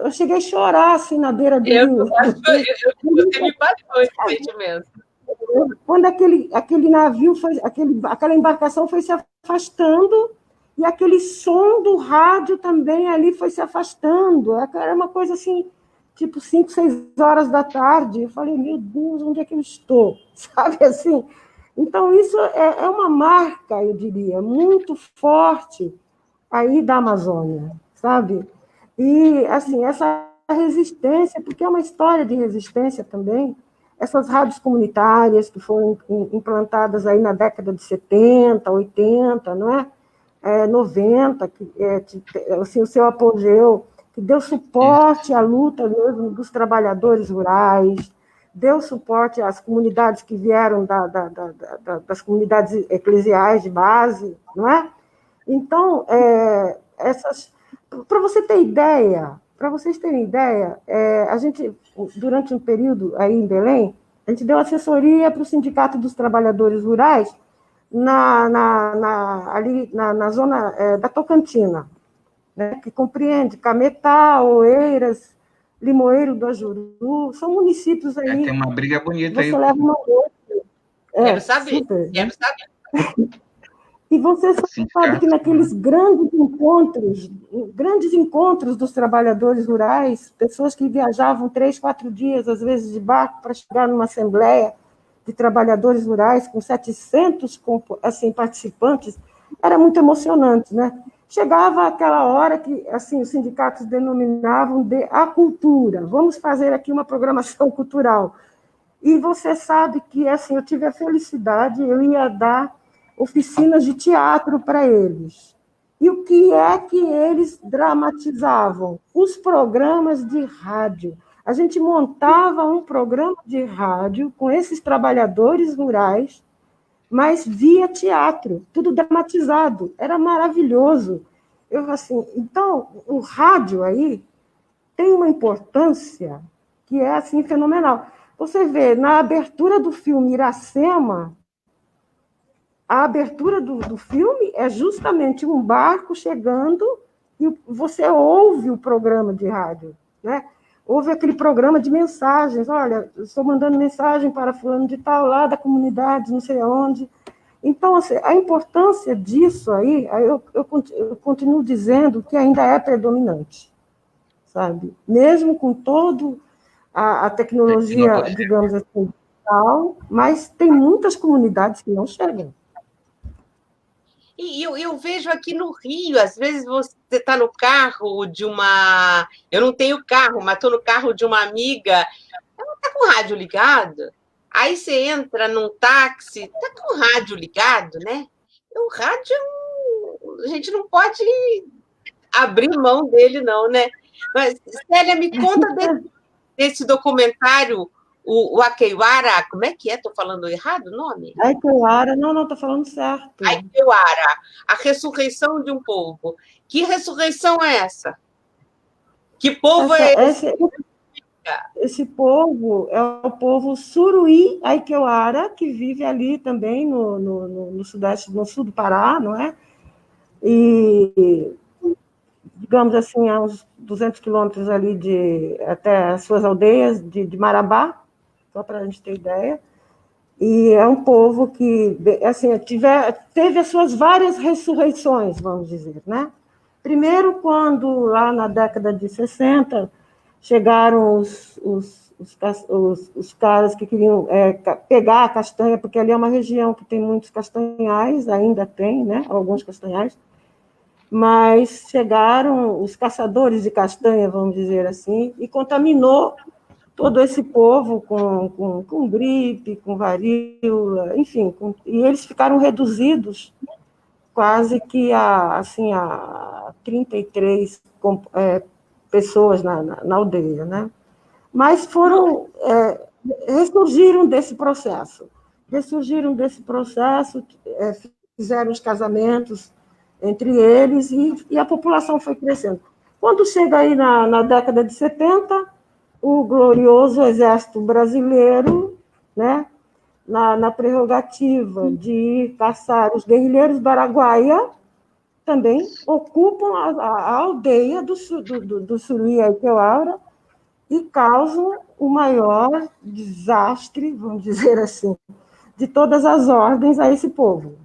Eu cheguei a chorar assim na beira do rio. Você me passou esse sentimento. Quando aquele navio, aquela embarcação foi se afastando, e aquele som do rádio também ali foi se afastando. Era uma coisa assim, tipo 5, 6 horas da tarde. Eu falei, meu Deus, onde é que eu estou? Sabe assim? Então, isso é uma marca, eu diria, muito forte aí da Amazônia, sabe? E, assim, essa resistência, porque é uma história de resistência também, essas rádios comunitárias que foram implantadas aí na década de 70, 80, não é? 90, que assim, o seu apogeu, que deu suporte à luta mesmo dos trabalhadores rurais, deu suporte às comunidades que vieram das comunidades eclesiais de base, não é? Então, para você ter ideia, para vocês terem ideia, a gente, durante um período aí em Belém, a gente deu assessoria para o Sindicato dos Trabalhadores Rurais ali na zona da Tocantina, né, que compreende Cametá, Oeiras, Limoeiro do Ajuru, são municípios aí. Tem uma briga bonita aí. Você leva uma outra. Quero saber, super, né? quero saber. E você sabe que naqueles grandes encontros dos trabalhadores rurais, pessoas que viajavam 3, 4 dias, às vezes, de barco para chegar numa assembleia de trabalhadores rurais com 700 assim, participantes, era muito emocionante, né? Chegava aquela hora que assim, os sindicatos denominavam de a cultura. Vamos fazer aqui uma programação cultural. E você sabe que assim, eu tive a felicidade, eu ia dar oficinas de teatro para eles. E o que é que eles dramatizavam? Os programas de rádio. A gente montava um programa de rádio com esses trabalhadores rurais, mas via teatro, tudo dramatizado. Era maravilhoso. Assim, então, o rádio aí tem uma importância que é assim fenomenal. Você vê, na abertura do filme Iracema, a abertura do filme é justamente um barco chegando e você ouve o programa de rádio, né? Houve aquele programa de mensagens, olha, estou mandando mensagem para fulano de tal, lá da comunidade, não sei aonde. Então, assim, a importância disso aí, eu continuo dizendo que ainda é predominante, sabe? Mesmo com todo a tecnologia, digamos assim, digital, mas tem muitas comunidades que não chegam. E eu vejo aqui no Rio, às vezes você está no carro de uma. Eu não tenho carro, mas estou no carro de uma amiga, ela está com o rádio ligado. Aí você entra num táxi, está com o rádio ligado, né? E o rádio, a gente não pode abrir mão dele, não, né? Mas, Célia, me conta desse documentário, o Akiwara, como é que é? Estou falando errado o nome? Akiwara, não, estou falando certo. Akiwara, a ressurreição de um povo. Que ressurreição é essa? Que povo é esse? Esse povo é o povo Suruí Aikeuara, que vive ali também no sudeste, no sul do Pará, não é? E, digamos assim, a uns 200 quilômetros ali até as suas aldeias de Marabá, só para a gente ter ideia. E é um povo que, assim, teve as suas várias ressurreições, vamos dizer, né? Primeiro, quando, lá na década de 60, chegaram os caras que queriam pegar a castanha, porque ali é uma região que tem muitos castanhais, ainda tem, né? Alguns castanhais, mas chegaram os caçadores de castanha, vamos dizer assim, e contaminou todo esse povo com gripe, com varíola, enfim, e eles ficaram reduzidos quase que a 33 pessoas na aldeia, né? Mas ressurgiram desse processo, fizeram os casamentos entre eles e a população foi crescendo. Quando chega aí na década de 70, o glorioso Exército Brasileiro, né, na prerrogativa de ir caçar os guerrilheiros do Araguaia, também ocupam a aldeia do Suruí Aikeuara e causam o maior desastre, vamos dizer assim, de todas as ordens a esse povo,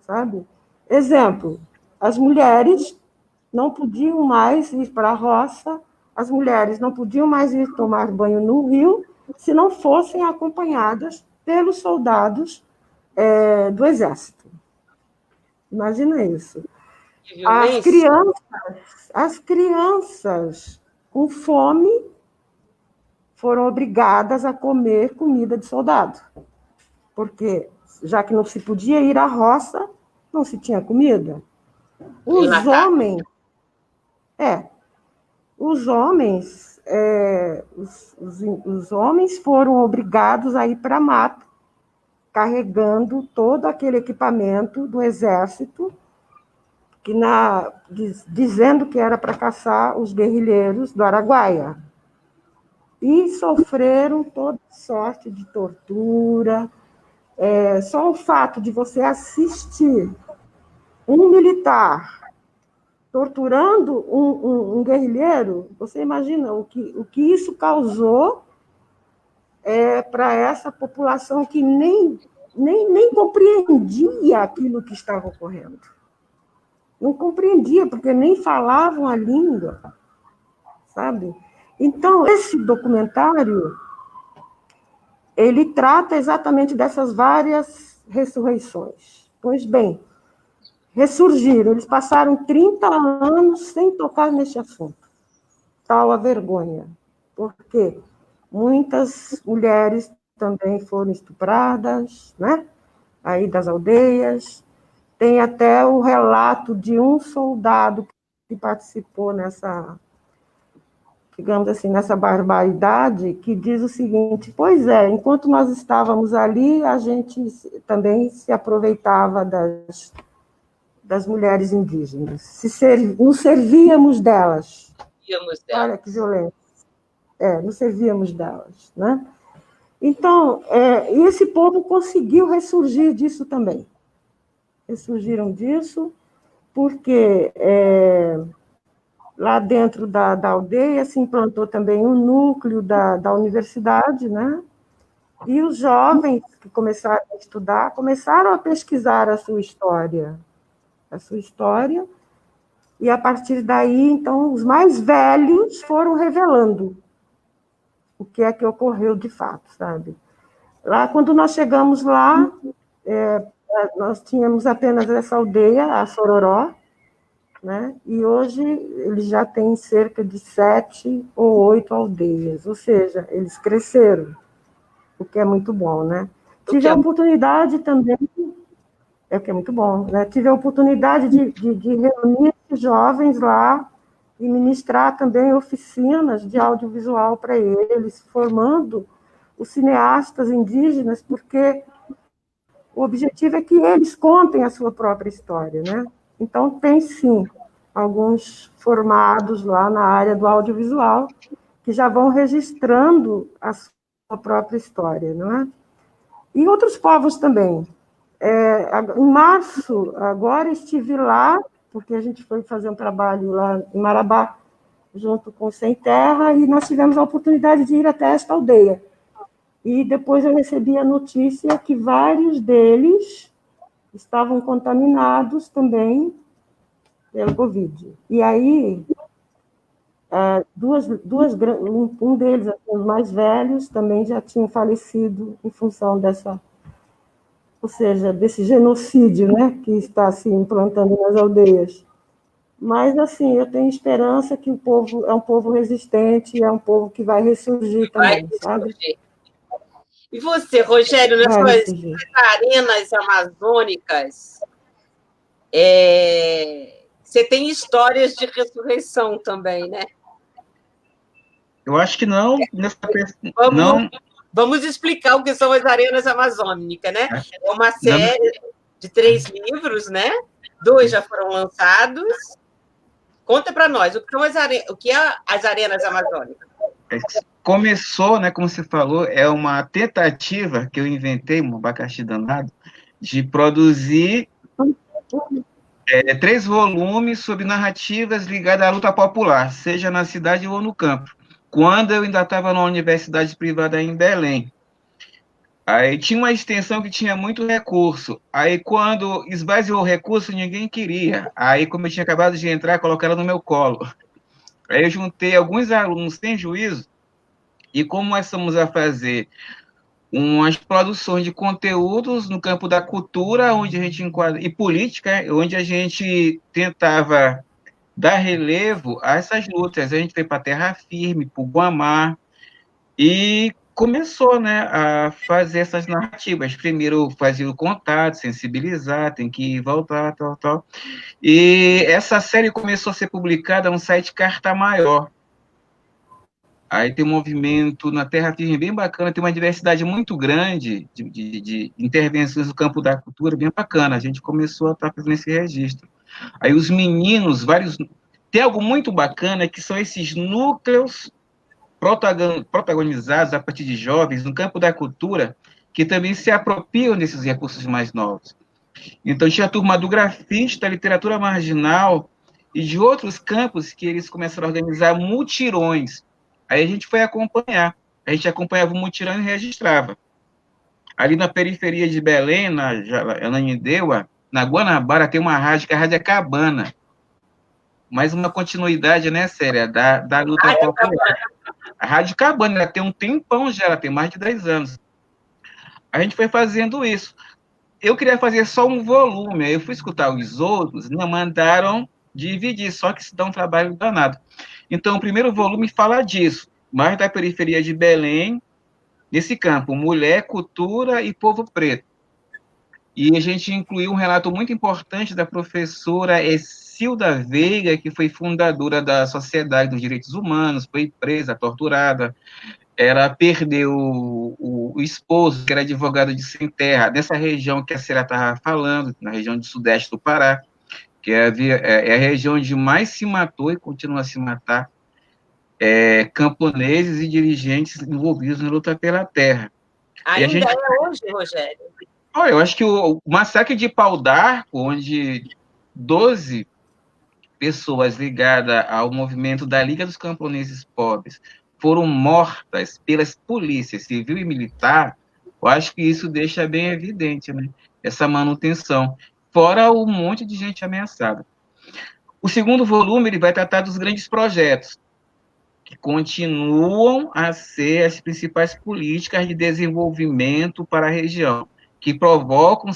sabe? Exemplo, as mulheres não podiam mais ir para a roça, as mulheres não podiam mais ir tomar banho no rio se não fossem acompanhadas pelos soldados do exército. Imagina isso. As crianças com fome foram obrigadas a comer comida de soldado, porque, já que não se podia ir à roça, não se tinha comida. Os homens foram obrigados a ir para a mata, carregando todo aquele equipamento do exército, dizendo que era para caçar os guerrilheiros do Araguaia. E sofreram toda sorte de tortura. Só o fato de você assistir um militar torturando um guerrilheiro, você imagina o que isso causou para essa população que nem compreendia aquilo que estava ocorrendo. Não compreendia, porque nem falavam a língua, sabe? Então, esse documentário, ele trata exatamente dessas várias ressurreições. Pois bem, ressurgiram, eles passaram 30 anos sem tocar nesse assunto. Tal a vergonha. Porque muitas mulheres também foram estupradas, né? Aí das aldeias. Tem até o relato de um soldado que participou nessa, digamos assim, nessa barbaridade, que diz o seguinte: pois é, enquanto nós estávamos ali, a gente também se aproveitava das mulheres indígenas, nos servíamos delas. Olha que violência. Nos servíamos delas, né? Então, esse povo conseguiu ressurgir disso também. Ressurgiram disso, porque lá dentro da aldeia se implantou também um núcleo da universidade, né? E os jovens que começaram a estudar, começaram a pesquisar a sua história, e a partir daí, então, os mais velhos foram revelando o que é que ocorreu de fato, sabe? Lá, quando nós chegamos lá, nós tínhamos apenas essa aldeia, a Sororó, né? E hoje eles já têm cerca de 7 ou 8 aldeias, ou seja, eles cresceram, o que é muito bom, né? Tive a oportunidade também, o que é muito bom, né? Tive a oportunidade de reunir esses jovens lá e ministrar também oficinas de audiovisual para eles, formando os cineastas indígenas, porque o objetivo é que eles contem a sua própria história, né? Então, tem, sim, alguns formados lá na área do audiovisual que já vão registrando a sua própria história, não é? E outros povos também. Em março, agora, estive lá, porque a gente foi fazer um trabalho lá em Marabá, junto com o Sem Terra, e nós tivemos a oportunidade de ir até esta aldeia. E depois eu recebi a notícia que vários deles estavam contaminados também pelo Covid. E aí, um deles, os mais velhos, também já tinham falecido em função ou seja, desse genocídio, né, que está se implantando nas aldeias. Mas, assim, eu tenho esperança que o povo é um povo resistente, é um povo que vai ressurgir também, sabe? E você, Rogério, nas suas arenas amazônicas, você tem histórias de ressurreição também, né? Eu acho que não. Vamos explicar o que são as arenas amazônicas, né? É uma série de 3 livros, né? 2 já foram lançados. Conta para nós, o que é as arenas amazônicas? Começou, né, como você falou, é uma tentativa que eu inventei, um abacaxi danado, de produzir 3 volumes sobre narrativas ligadas à luta popular, seja na cidade ou no campo, quando eu ainda estava na universidade privada em Belém. Aí tinha uma extensão que tinha muito recurso. Aí, quando esvaziou o recurso, ninguém queria. Aí, como eu tinha acabado de entrar, colocaram no meu colo. Aí eu juntei alguns alunos sem juízo, e como nós estamos a fazer umas produções de conteúdos no campo da cultura, onde a gente enquadra, e política, onde a gente tentava dar relevo a essas lutas. A gente foi para Terra Firme, para o Guamá, e começou, né, a fazer essas narrativas. Primeiro fazia o contato, sensibilizar, tem que voltar, tal. E essa série começou a ser publicada no site Carta Maior. Aí tem um movimento na Terra Firme bem bacana, tem uma diversidade muito grande de intervenções no campo da cultura, bem bacana. A gente começou a estar fazendo esse registro. Aí os meninos, vários... Tem algo muito bacana, que são esses núcleos protagonizados a partir de jovens no campo da cultura, que também se apropriam desses recursos mais novos. Então, tinha a turma do grafite, da literatura marginal e de outros campos que eles começaram a organizar mutirões. Aí a gente foi acompanhar. A gente acompanhava o mutirão e registrava. Ali na periferia de Belém, na Ananindeua, na Guanabara, tem uma rádio, que é a Rádio Cabana. Mais uma continuidade, né, Séria, da luta popular. A Rádio Cabana, ela tem um tempão já, ela tem mais de 10 anos. A gente foi fazendo isso. Eu queria fazer só um volume, aí eu fui escutar os outros, me mandaram dividir, só que isso dá um trabalho danado. Então, o primeiro volume fala disso, mais da periferia de Belém, nesse campo, mulher, cultura e povo preto. E a gente incluiu um relato muito importante da professora Escilda Veiga, que foi fundadora da Sociedade dos Direitos Humanos, foi presa, torturada. Ela perdeu o esposo, que era advogado de Sem Terra, nessa região que a Cera estava falando, na região do sudeste do Pará, que é a região onde mais se matou e continua a se matar camponeses e dirigentes envolvidos na luta pela terra. Ainda é hoje, Rogério? Olha, eu acho que o massacre de Pau d'Arco, onde 12 pessoas ligadas ao movimento da Liga dos Camponeses Pobres foram mortas pelas polícias civil e militar, eu acho que isso deixa bem evidente, né? Essa manutenção, fora o monte de gente ameaçada. O segundo volume ele vai tratar dos grandes projetos, que continuam a ser as principais políticas de desenvolvimento para a região, que provocam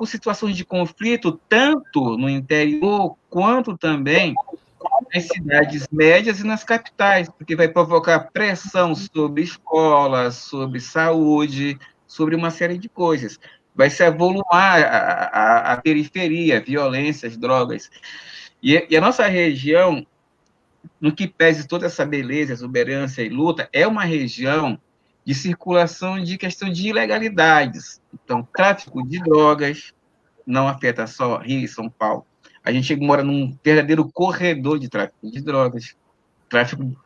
situações de conflito tanto no interior quanto também nas cidades médias e nas capitais, porque vai provocar pressão sobre escolas, sobre saúde, sobre uma série de coisas. Vai se avolumar a periferia, violências, drogas. E a nossa região, no que pese toda essa beleza, exuberância e luta, é uma região de circulação de questão de ilegalidades. Então, tráfico de drogas não afeta só Rio e São Paulo. A gente mora num verdadeiro corredor de tráfico de drogas,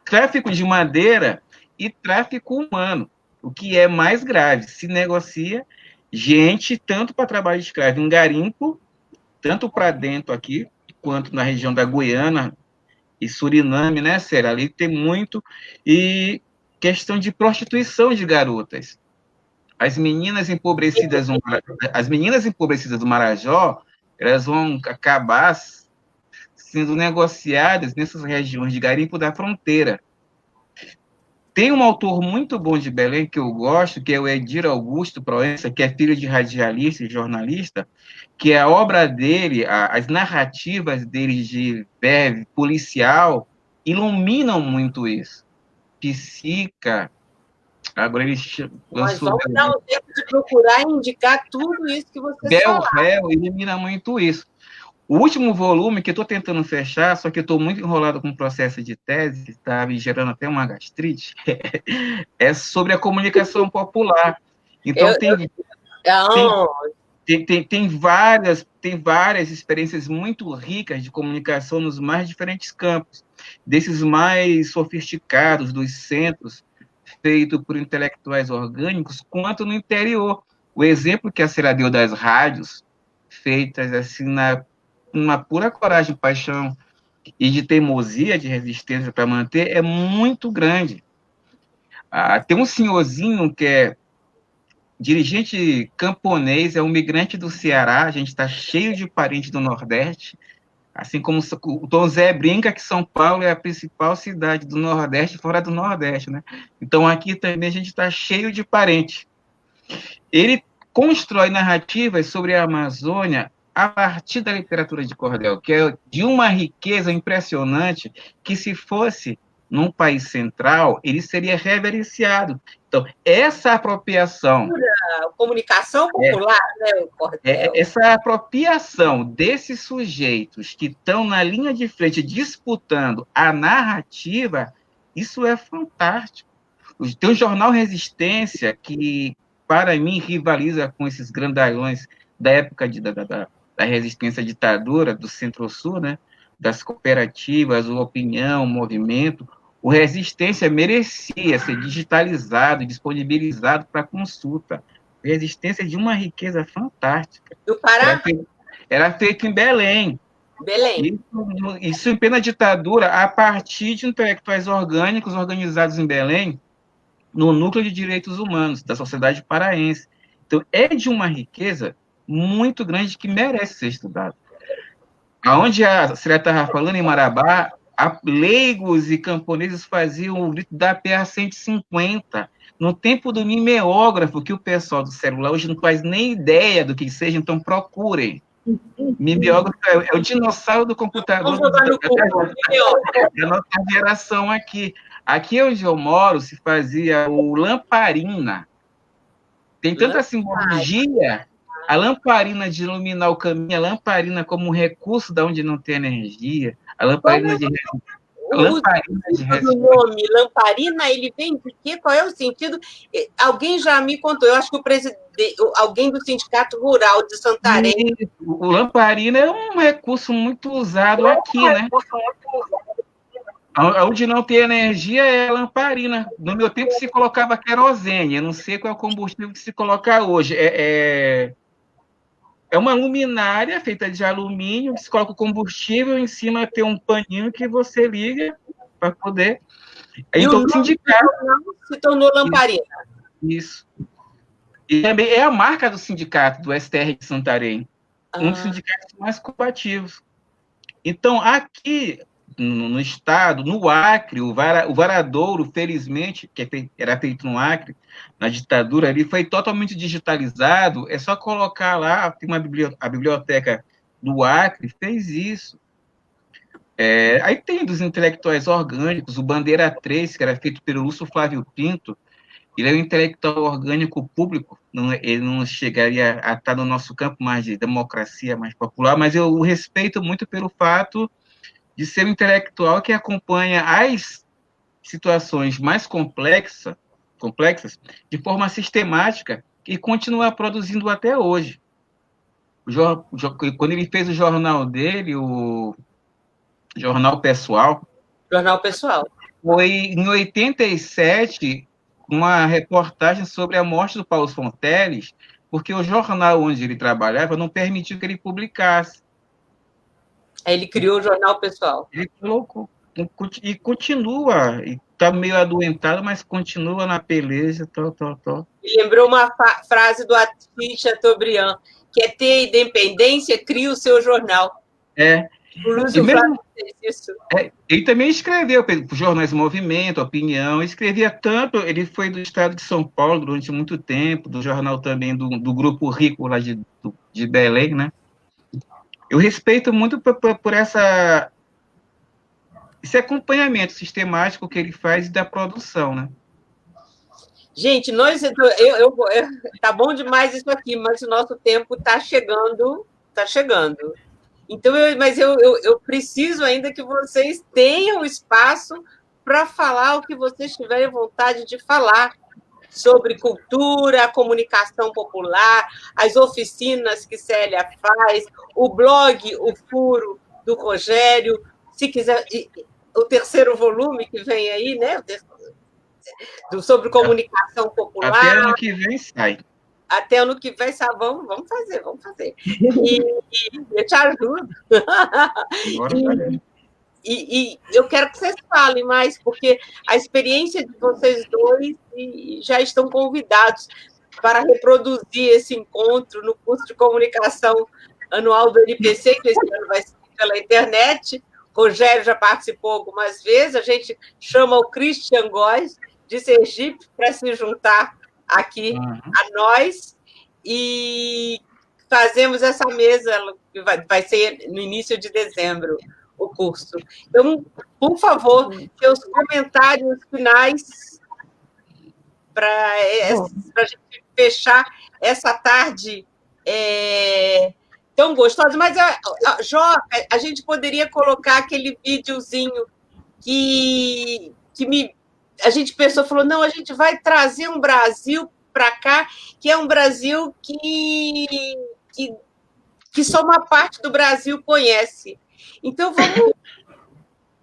tráfico de madeira e tráfico humano, o que é mais grave. Se negocia gente tanto para trabalho de escravo em garimpo, tanto para dentro aqui, quanto na região da Guiana e Suriname, né, Sério? Ali tem muito. E questão de prostituição de garotas. As meninas empobrecidas do Marajó, elas vão acabar sendo negociadas nessas regiões de garimpo da fronteira. Tem um autor muito bom de Belém que eu gosto, que é o Edir Augusto Proença, que é filho de radialista e jornalista, que a obra dele, as narrativas dele de verve policial, iluminam muito isso. Psica, agora ele Nós vamos dar um tempo de procurar e indicar tudo isso que vocês falaram. Bel ilumina muito isso. O último volume, que eu estou tentando fechar, só que eu estou muito enrolado com o processo de tese, está me gerando até uma gastrite, é sobre a comunicação popular. Então, tem várias experiências muito ricas de comunicação nos mais diferentes campos, desses mais sofisticados, dos centros, feito por intelectuais orgânicos, quanto no interior. O exemplo que a Cera deu das rádios, feitas assim uma pura coragem, paixão e de teimosia, de resistência para manter, é muito grande. Tem um senhorzinho que é dirigente camponês, é um migrante do Ceará, a gente está cheio de parentes do Nordeste, assim como o Tom Zé brinca que São Paulo é a principal cidade do Nordeste fora do Nordeste, né? Então aqui também a gente está cheio de parente. Ele constrói narrativas sobre a Amazônia a partir da literatura de cordel, que é de uma riqueza impressionante, que se fosse num país central, ele seria reverenciado. Então, essa apropriação... Comunicação popular, né, o cordel. Essa apropriação desses sujeitos que estão na linha de frente disputando a narrativa, isso é fantástico. Tem o jornal Resistência, que, para mim, rivaliza com esses grandalhões da época da resistência à ditadura, do Centro-Sul, né, das cooperativas, o Opinião, o Movimento, o Resistência merecia ser digitalizado, disponibilizado para consulta. Resistência de uma riqueza fantástica. Do Pará? Era feito em Belém. Belém. Isso em plena ditadura, a partir de intelectuais orgânicos organizados em Belém, no Núcleo de Direitos Humanos da Sociedade Paraense. Então, é de uma riqueza muito grande que merece ser estudada. Aonde a Célia estava falando, em Marabá, leigos e camponeses faziam o grito da PA 150, no tempo do mimeógrafo, que o pessoal do celular hoje não faz nem ideia do que seja, então procurem. Mimeógrafo é o dinossauro do computador da nossa geração aqui. Aqui onde eu moro se fazia o lamparina. Tem tanta simbologia. A lamparina de iluminar o caminho, a lamparina como um recurso da onde não tem energia, a lamparina de o nome lamparina, ele vem de quê? Qual é o sentido? Alguém já me contou, eu acho que alguém do Sindicato Rural de Santarém. O lamparina é um recurso muito usado aqui, né? Onde não tem energia é a lamparina. No meu tempo se colocava querosene, eu não sei qual é o combustível que se coloca hoje. É uma luminária feita de alumínio, que se coloca o combustível, em cima tem um paninho que você liga para poder... Então, o sindicato se tornou lamparina. Isso. E também é a marca do sindicato, do STR de Santarém. Um dos sindicatos mais combativos. Então, aqui no estado, no Acre, o Varadouro, felizmente, que era feito no Acre, na ditadura ali, foi totalmente digitalizado. É só colocar lá, tem a biblioteca do Acre fez isso. Aí tem dos intelectuais orgânicos, o Bandeira 3, que era feito pelo Lúcio Flávio Pinto. Ele é um intelectual orgânico público, ele não chegaria a estar no nosso campo mais de democracia, mais popular, mas eu o respeito muito pelo fato de ser um intelectual que acompanha as situações mais complexas de forma sistemática e continua produzindo até hoje. Quando ele fez o jornal dele, o Jornal Pessoal, foi em 87, uma reportagem sobre a morte do Paulo Fonteles, porque o jornal onde ele trabalhava não permitiu que ele publicasse. Ele criou o Jornal Pessoal. Ele colocou, e continua, está meio adoentado, mas continua na peleja, E lembrou uma frase do Assis Chateaubriand, que é ter independência, cria o seu jornal. O Lúcio Flávio fez isso. Ele também escreveu para jornais Movimento, Opinião, escrevia tanto, ele foi do estado de São Paulo durante muito tempo, do jornal também do Grupo Rico lá de Belém, né? Eu respeito muito por esse acompanhamento sistemático que ele faz da produção, né? Gente, tá bom demais isso aqui, mas o nosso tempo está chegando, Então, mas eu preciso ainda que vocês tenham espaço para falar o que vocês tiverem vontade de falar sobre cultura, comunicação popular, as oficinas que Célia faz, o blog, o Furo, do Rogério, se quiser, o terceiro volume que vem aí, né? Sobre comunicação popular. Até ano que vem sai. Até ano que vem, sabe? Vamos fazer. E eu te ajudo. E eu quero que vocês falem mais, porque a experiência de vocês dois já estão convidados para reproduzir esse encontro no curso de comunicação anual do NPC, que esse ano vai ser pela internet. O Rogério já participou algumas vezes, a gente chama o Christian Góes, de Sergipe, para se juntar aqui a nós, e fazemos essa mesa, que vai ser no início de dezembro, o curso. Então, por favor, seus comentários finais para a gente fechar essa tarde tão gostosa. Mas, Joca, a gente poderia colocar aquele videozinho que a gente falou, não, a gente vai trazer um Brasil para cá, que é um Brasil que que só uma parte do Brasil conhece. Então, vamos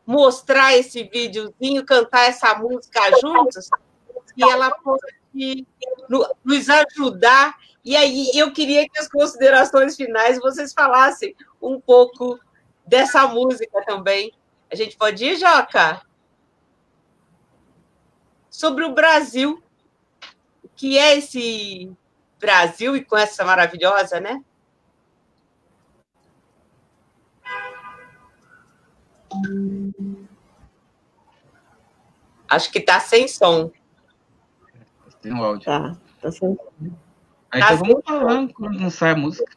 mostrar esse videozinho, cantar essa música juntos, e ela pode nos ajudar. E aí, eu queria que as considerações finais vocês falassem um pouco dessa música também. A gente pode ir, Joca? Sobre o Brasil. O que é esse Brasil e com essa maravilhosa, né? Acho que está sem som. Tem um áudio. Tá sem som. Aí então vamos falando quando não sai a música.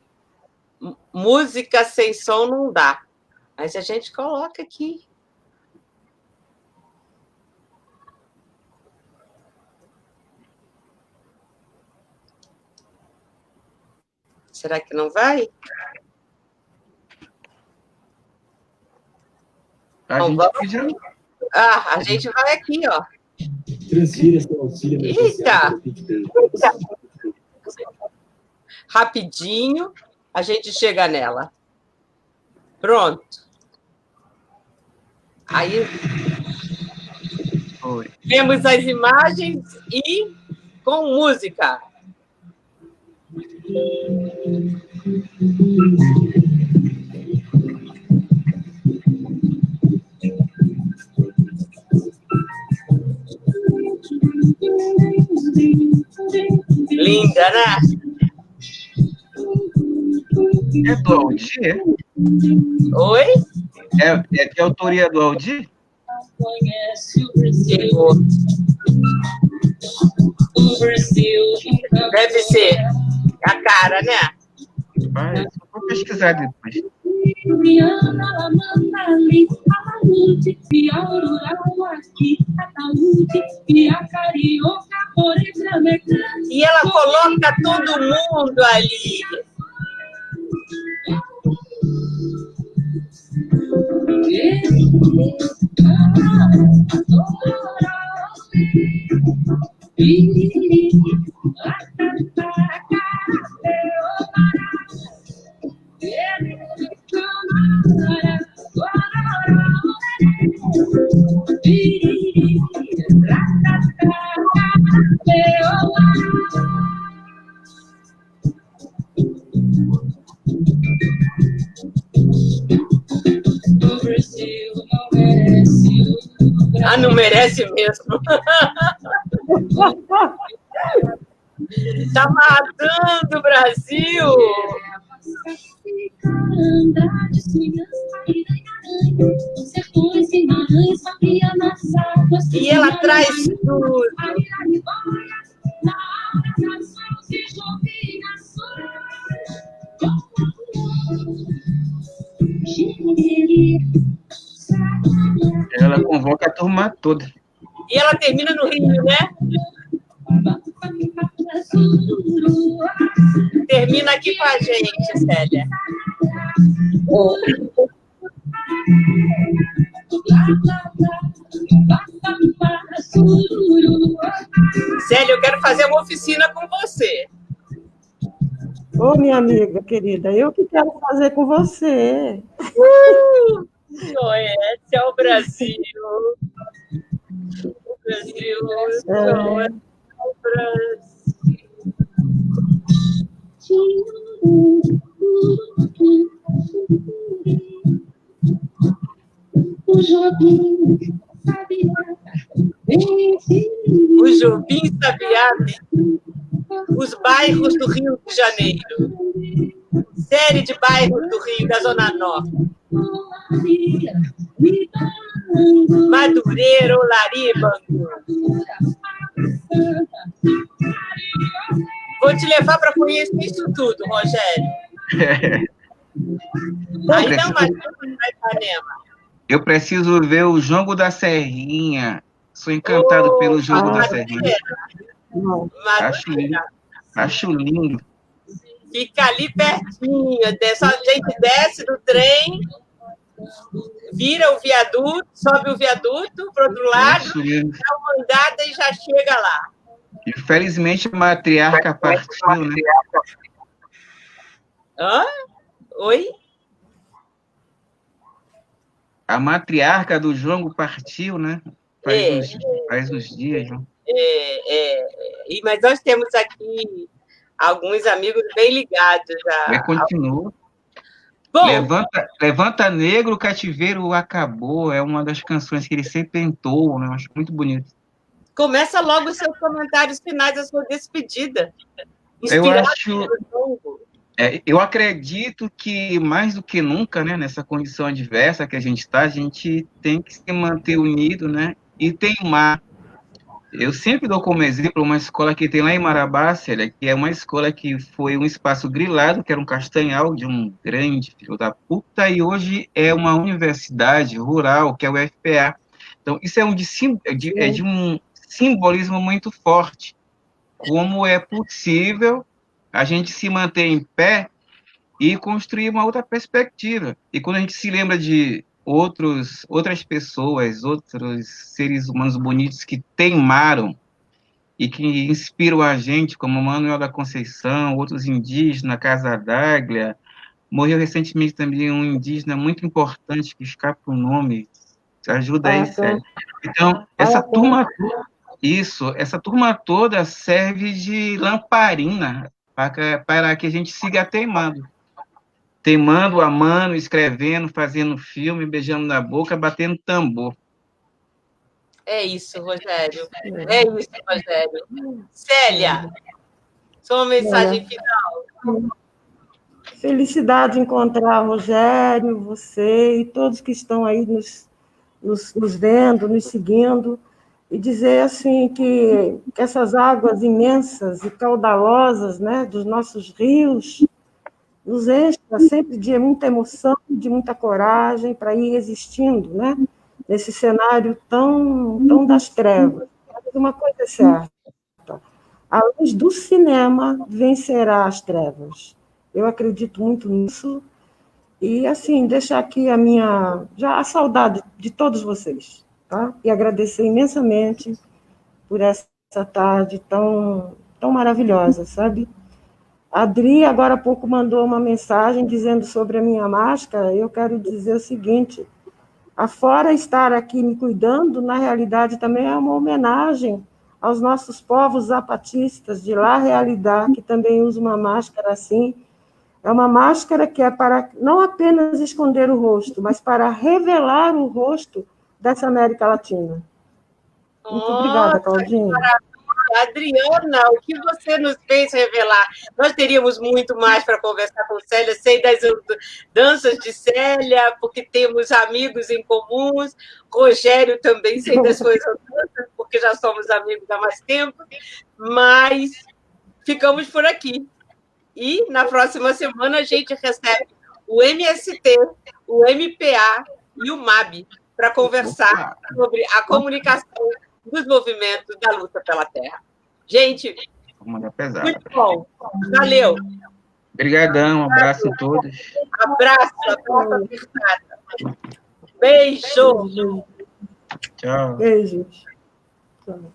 Música sem som não dá. Mas a gente coloca aqui. Será que não vai? A gente vai aqui, ó. Transfira seu auxílio emergencial. Eita! Rapidinho, a gente chega nela. Pronto. Aí vemos as imagens e com música. Linda, né? É do Aldir? Oi? É de autoria do Aldir? Chegou. Deve ser a cara, né? Vou pesquisar depois. E ela coloca todo mundo ali. Ah, não merece mesmo. Tá matando o Brasil. E ela traz tudo. Ela convoca a turma toda. E ela termina no Rio, né? Termina aqui com a gente, Célia. Célia, eu quero fazer uma oficina com você. Ô, minha amiga querida, eu que quero fazer com você. Esse é o Brasil. O Brasil é o Brasil. O Jobim Sabiá, os bairros do Rio de Janeiro. Série de bairros do Rio, da Zona Norte. Madureira, Olari, Bangu. Vou te levar para conhecer isso tudo, Rogério. Aí não, mas não vai Ipanema. Eu preciso ver o Jongo da Serrinha. Sou encantado pelo Jongo da Serrinha. Acho lindo. Fica ali pertinho. Só a gente desce do trem, vira o viaduto, sobe o viaduto para o outro lado, dá uma andada e já chega lá. Infelizmente, a matriarca partiu, né? Hã? Oi? A matriarca do Jongo partiu, né? É, Faz uns dias, né? mas nós temos aqui alguns amigos bem ligados Continua. Bom, Levanta Negro, o Cativeiro Acabou. É uma das canções que ele sempre entoa, né? Eu acho muito bonito. começa logo os seus comentários finais, a sua despedida. Eu acredito que, mais do que nunca, né, nessa condição adversa que a gente está, a gente tem que se manter unido, né, e teimar. Eu sempre dou como exemplo uma escola que tem lá em Marabá, Célia, que é uma escola que foi um espaço grilado, que era um castanhal de um grande filho da puta, e hoje é uma universidade rural, que é o UFPA. Então, isso é de um simbolismo muito forte. Como é possível a gente se manter em pé e construir uma outra perspectiva. E quando a gente se lembra de outras pessoas, outros seres humanos bonitos que teimaram e que inspiram a gente, como Manuel da Conceição, outros indígenas, Casa d'Águia, morreu recentemente também um indígena muito importante, que escapa o nome, ajuda aí, Sérgio. Então, essa turma toda serve de lamparina para que a gente siga teimando, amando, escrevendo, fazendo filme, beijando na boca, batendo tambor. É isso, Rogério. É isso, Rogério. Célia, sua mensagem final. Felicidade em encontrar Rogério, você e todos que estão aí nos vendo, nos seguindo, e dizer assim que essas águas imensas e caudalosas, né, dos nossos rios nos enchem sempre de muita emoção, de muita coragem para ir existindo, né, nesse cenário tão das trevas. Mas uma coisa é certa, a luz do cinema vencerá as trevas. Eu acredito muito nisso. E, assim, deixar aqui a saudade de todos vocês, tá? E agradecer imensamente por essa tarde tão maravilhosa, sabe? A Adri, agora há pouco, mandou uma mensagem dizendo sobre a minha máscara. Eu quero dizer o seguinte, afora estar aqui me cuidando, na realidade também é uma homenagem aos nossos povos zapatistas de lá realidade, que também usam uma máscara assim. É uma máscara que é para não apenas esconder o rosto, mas para revelar o rosto dessa América Latina. Muito obrigada, Claudinha. Adriana, o que você nos fez revelar? Nós teríamos muito mais para conversar com Célia, sei das danças de Célia, porque temos amigos em comuns, Rogério também sei das suas danças, porque já somos amigos há mais tempo, mas ficamos por aqui. E na próxima semana a gente recebe o MST, o MPA e o MAB para conversar sobre a comunicação dos movimentos da luta pela terra. Gente, muito bom. Valeu. Obrigadão, um abraço a todos. Abraço apertada. Beijo. Tchau. Beijos. Tchau.